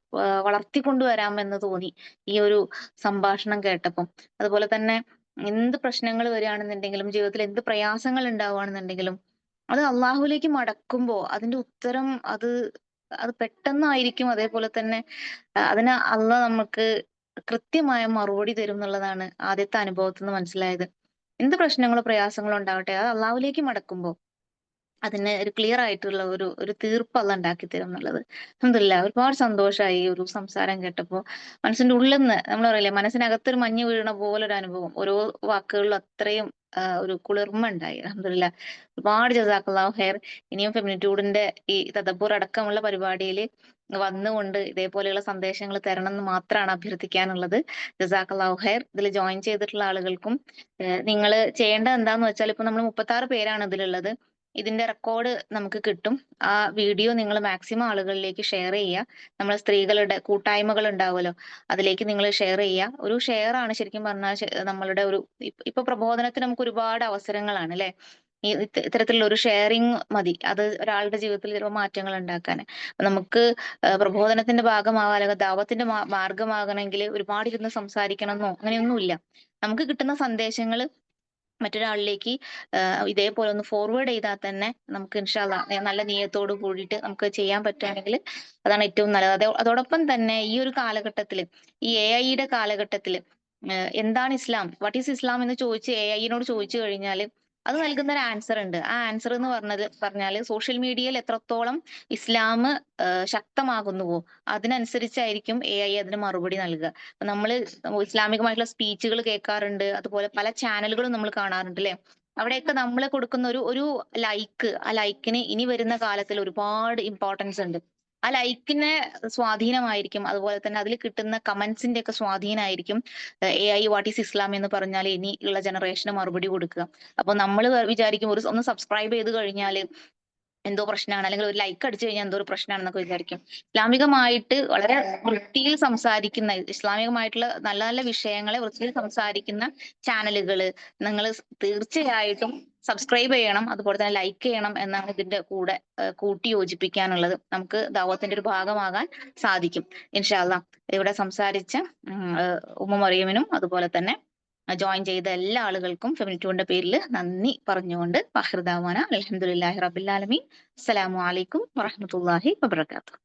വളർത്തിക്കൊണ്ടുവരാം എന്ന് തോന്നി ഈ ഒരു സംഭാഷണം കേട്ടപ്പം. അതുപോലെ തന്നെ എന്ത് പ്രശ്നങ്ങൾ വരികയാണെന്നുണ്ടെങ്കിലും ജീവിതത്തിൽ എന്ത് പ്രയാസങ്ങൾ ഉണ്ടാവുകയാണെന്നുണ്ടെങ്കിലും അത് അള്ളാഹുലേക്ക് മടക്കുമ്പോ അതിന്റെ ഉത്തരം അത് അത് പെട്ടെന്നായിരിക്കും. അതേപോലെ തന്നെ അതിന് അള്ളാഹ് നമുക്ക് കൃത്യമായ മറുപടി തരും എന്നുള്ളതാണ് ആദ്യത്തെ അനുഭവത്തിൽ നിന്ന് മനസ്സിലായത്. എന്ത് പ്രശ്നങ്ങളോ പ്രയാസങ്ങളോ ഉണ്ടാവട്ടെ അത് അള്ളാഹുലേക്ക് മടക്കുമ്പോ അതിന് ഒരു ക്ലിയർ ആയിട്ടുള്ള ഒരു തീർപ്പ് അള്ളാഹ് ഉണ്ടാക്കി തരും എന്നുള്ളത്. അൽഹംദുലില്ലാഹ് ഒരുപാട് സന്തോഷമായി ഈ ഒരു സംസാരം കേട്ടപ്പോ. മനസ്സിന്റെ ഉള്ളിൽ നിന്ന് നമ്മൾ പറയില്ലേ മനസ്സിനകത്തൊരു മഞ്ഞ് വീഴണ പോലെ ഒരു അനുഭവം. ഓരോ വാക്കുകളിലും അത്രയും ഒരു കുളിർമ ഉണ്ടായി. അൽഹംദുലില്ലാഹ്. ഒരുപാട് ജസാക്കല്ലാഹു ഖൈർ. ഇനിയും ഫെമിനിറ്റ്യൂഡിന്റെ ഈ തദബ്ബുർ അടക്കമുള്ള പരിപാടിയിൽ വന്നുകൊണ്ട് ഇതേപോലെയുള്ള സന്ദേശങ്ങൾ തരണം എന്ന് മാത്രമാണ് അഭ്യർത്ഥിക്കാനുള്ളത്. ജസാക്കല്ലാഹു ഖൈർ. ഇതിൽ ജോയിൻ ചെയ്തിട്ടുള്ള ആളുകൾക്കും നിങ്ങൾ ചെയ്യേണ്ടത് എന്താന്ന് വെച്ചാൽ ഇപ്പൊ നമ്മൾ 36 പേരാണ് ഇതിലുള്ളത്. ഇതിന്റെ റെക്കോർഡ് നമുക്ക് കിട്ടും. ആ വീഡിയോ നിങ്ങൾ മാക്സിമം ആളുകളിലേക്ക് ഷെയർ ചെയ്യുക. നമ്മളെ സ്ത്രീകളുടെ കൂട്ടായ്മകൾ ഉണ്ടാവുമല്ലോ, അതിലേക്ക് നിങ്ങൾ ഷെയർ ചെയ്യുക. ഒരു ഷെയർ ആണ് ശരിക്കും പറഞ്ഞാൽ നമ്മളുടെ ഒരു ഇപ്പൊ പ്രബോധനത്തിന് നമുക്ക് ഒരുപാട് അവസരങ്ങളാണ് അല്ലെ. ഈ ഇത്തരത്തിലുള്ള ഒരു ഷെയറിങ് മതി അത് ഒരാളുടെ ജീവിതത്തിൽ ചിലപ്പോൾ മാറ്റങ്ങൾ ഉണ്ടാക്കാൻ. നമുക്ക് പ്രബോധനത്തിന്റെ ഭാഗമാവാൻ അല്ലെങ്കിൽ ദാവത്തിന്റെ മാർഗമാകണമെങ്കിൽ ഒരുപാട് ഇരുന്ന് സംസാരിക്കണമെന്നോ അങ്ങനെയൊന്നുമില്ല. നമുക്ക് കിട്ടുന്ന സന്ദേശങ്ങൾ മറ്റൊരാളിലേക്ക് ഇതേപോലെ ഒന്ന് ഫോർവേഡ് ചെയ്താൽ തന്നെ നമുക്ക് ഇൻഷാ അല്ലാഹ് നല്ല നിയ്യത്തോട് കൂടിയിട്ട് നമുക്ക് ചെയ്യാൻ പറ്റുകയാണെങ്കിൽ അതാണ് ഏറ്റവും നല്ലത്. അതോടൊപ്പം തന്നെ ഈ ഒരു കാലഘട്ടത്തില് ഈ AI-യുടെ കാലഘട്ടത്തില് എന്താണ് ഇസ്ലാം, വാട്ട് ഈസ് ഇസ്ലാം എന്ന് ചോദിച്ച് AI-നോട് ചോദിച്ചു കഴിഞ്ഞാല് അത് നൽകുന്ന ഒരു ആൻസർ ഉണ്ട്. ആ ആൻസർ എന്ന് പറഞ്ഞാല് സോഷ്യൽ മീഡിയയിൽ എത്രത്തോളം ഇസ്ലാം ശക്തമാകുന്നുവോ അതിനനുസരിച്ചായിരിക്കും AI അതിന് മറുപടി നൽകുക. അപ്പൊ നമ്മള് ഇസ്ലാമികമായിട്ടുള്ള സ്പീച്ചുകൾ കേൾക്കാറുണ്ട്, അതുപോലെ പല ചാനലുകളും നമ്മൾ കാണാറുണ്ട് അല്ലെ. അവിടെയൊക്കെ നമ്മൾ കൊടുക്കുന്ന ഒരു ലൈക്ക്, ആ ലൈക്കിന് ഇനി വരുന്ന കാലത്തിൽ ഒരുപാട് ഇമ്പോർട്ടൻസ് ഉണ്ട്. ആ ലൈക്കിന് സ്വാധീനമായിരിക്കും, അതുപോലെ തന്നെ അതിൽ കിട്ടുന്ന കമന്റ്സിന്റെ ഒക്കെ സ്വാധീനമായിരിക്കും AI വാട്ട് ഈസ് ഇസ്ലാം എന്ന് പറഞ്ഞാൽ ഇനി ഉള്ള ജനറേഷന് മറുപടി കൊടുക്കുക. അപ്പൊ നമ്മൾ വിചാരിക്കും ഒന്ന് സബ്സ്ക്രൈബ് ചെയ്ത് കഴിഞ്ഞാൽ എന്തോ പ്രശ്നമാണ്, അല്ലെങ്കിൽ ഒരു ലൈക്ക് അടിച്ചു കഴിഞ്ഞാൽ എന്തോ ഒരു പ്രശ്നമാണെന്നൊക്കെ വിചാരിക്കും. ഇസ്ലാമികമായിട്ട് വളരെ വൃത്തിയിൽ സംസാരിക്കുന്ന, ഇസ്ലാമികമായിട്ടുള്ള നല്ല നല്ല വിഷയങ്ങളെ വൃത്തിയിൽ സംസാരിക്കുന്ന ചാനലുകള് നിങ്ങൾ തീർച്ചയായിട്ടും സബ്സ്ക്രൈബ് ചെയ്യണം, അതുപോലെ തന്നെ ലൈക്ക് ചെയ്യണം എന്നാണ് ഇതിന്റെ കൂടെ കൂട്ടി യോജിപ്പിക്കാനുള്ളത്. നമുക്ക് ദാവത്തിന്റെ ഒരു ഭാഗമാകാൻ സാധിക്കും ഇൻഷാ അല്ലാഹ്. ഇവിടെ സംസാരിച്ച ഉമ്മ മറിയമിനും അതുപോലെ തന്നെ ജോയിൻ ചെയ്ത എല്ലാ ആളുകൾക്കും ഫെമിനിറ്റ്യൂഡിന്റെ പേരിൽ നന്ദി പറഞ്ഞുകൊണ്ട് ആഖിർ ദഅ്വാന അൽഹംദുലില്ലാഹി റബ്ബിൽ ആലമീൻ. അസ്സലാമു അലൈക്കും വറഹ്മത്തുള്ളാഹി വബറകാതുഹു.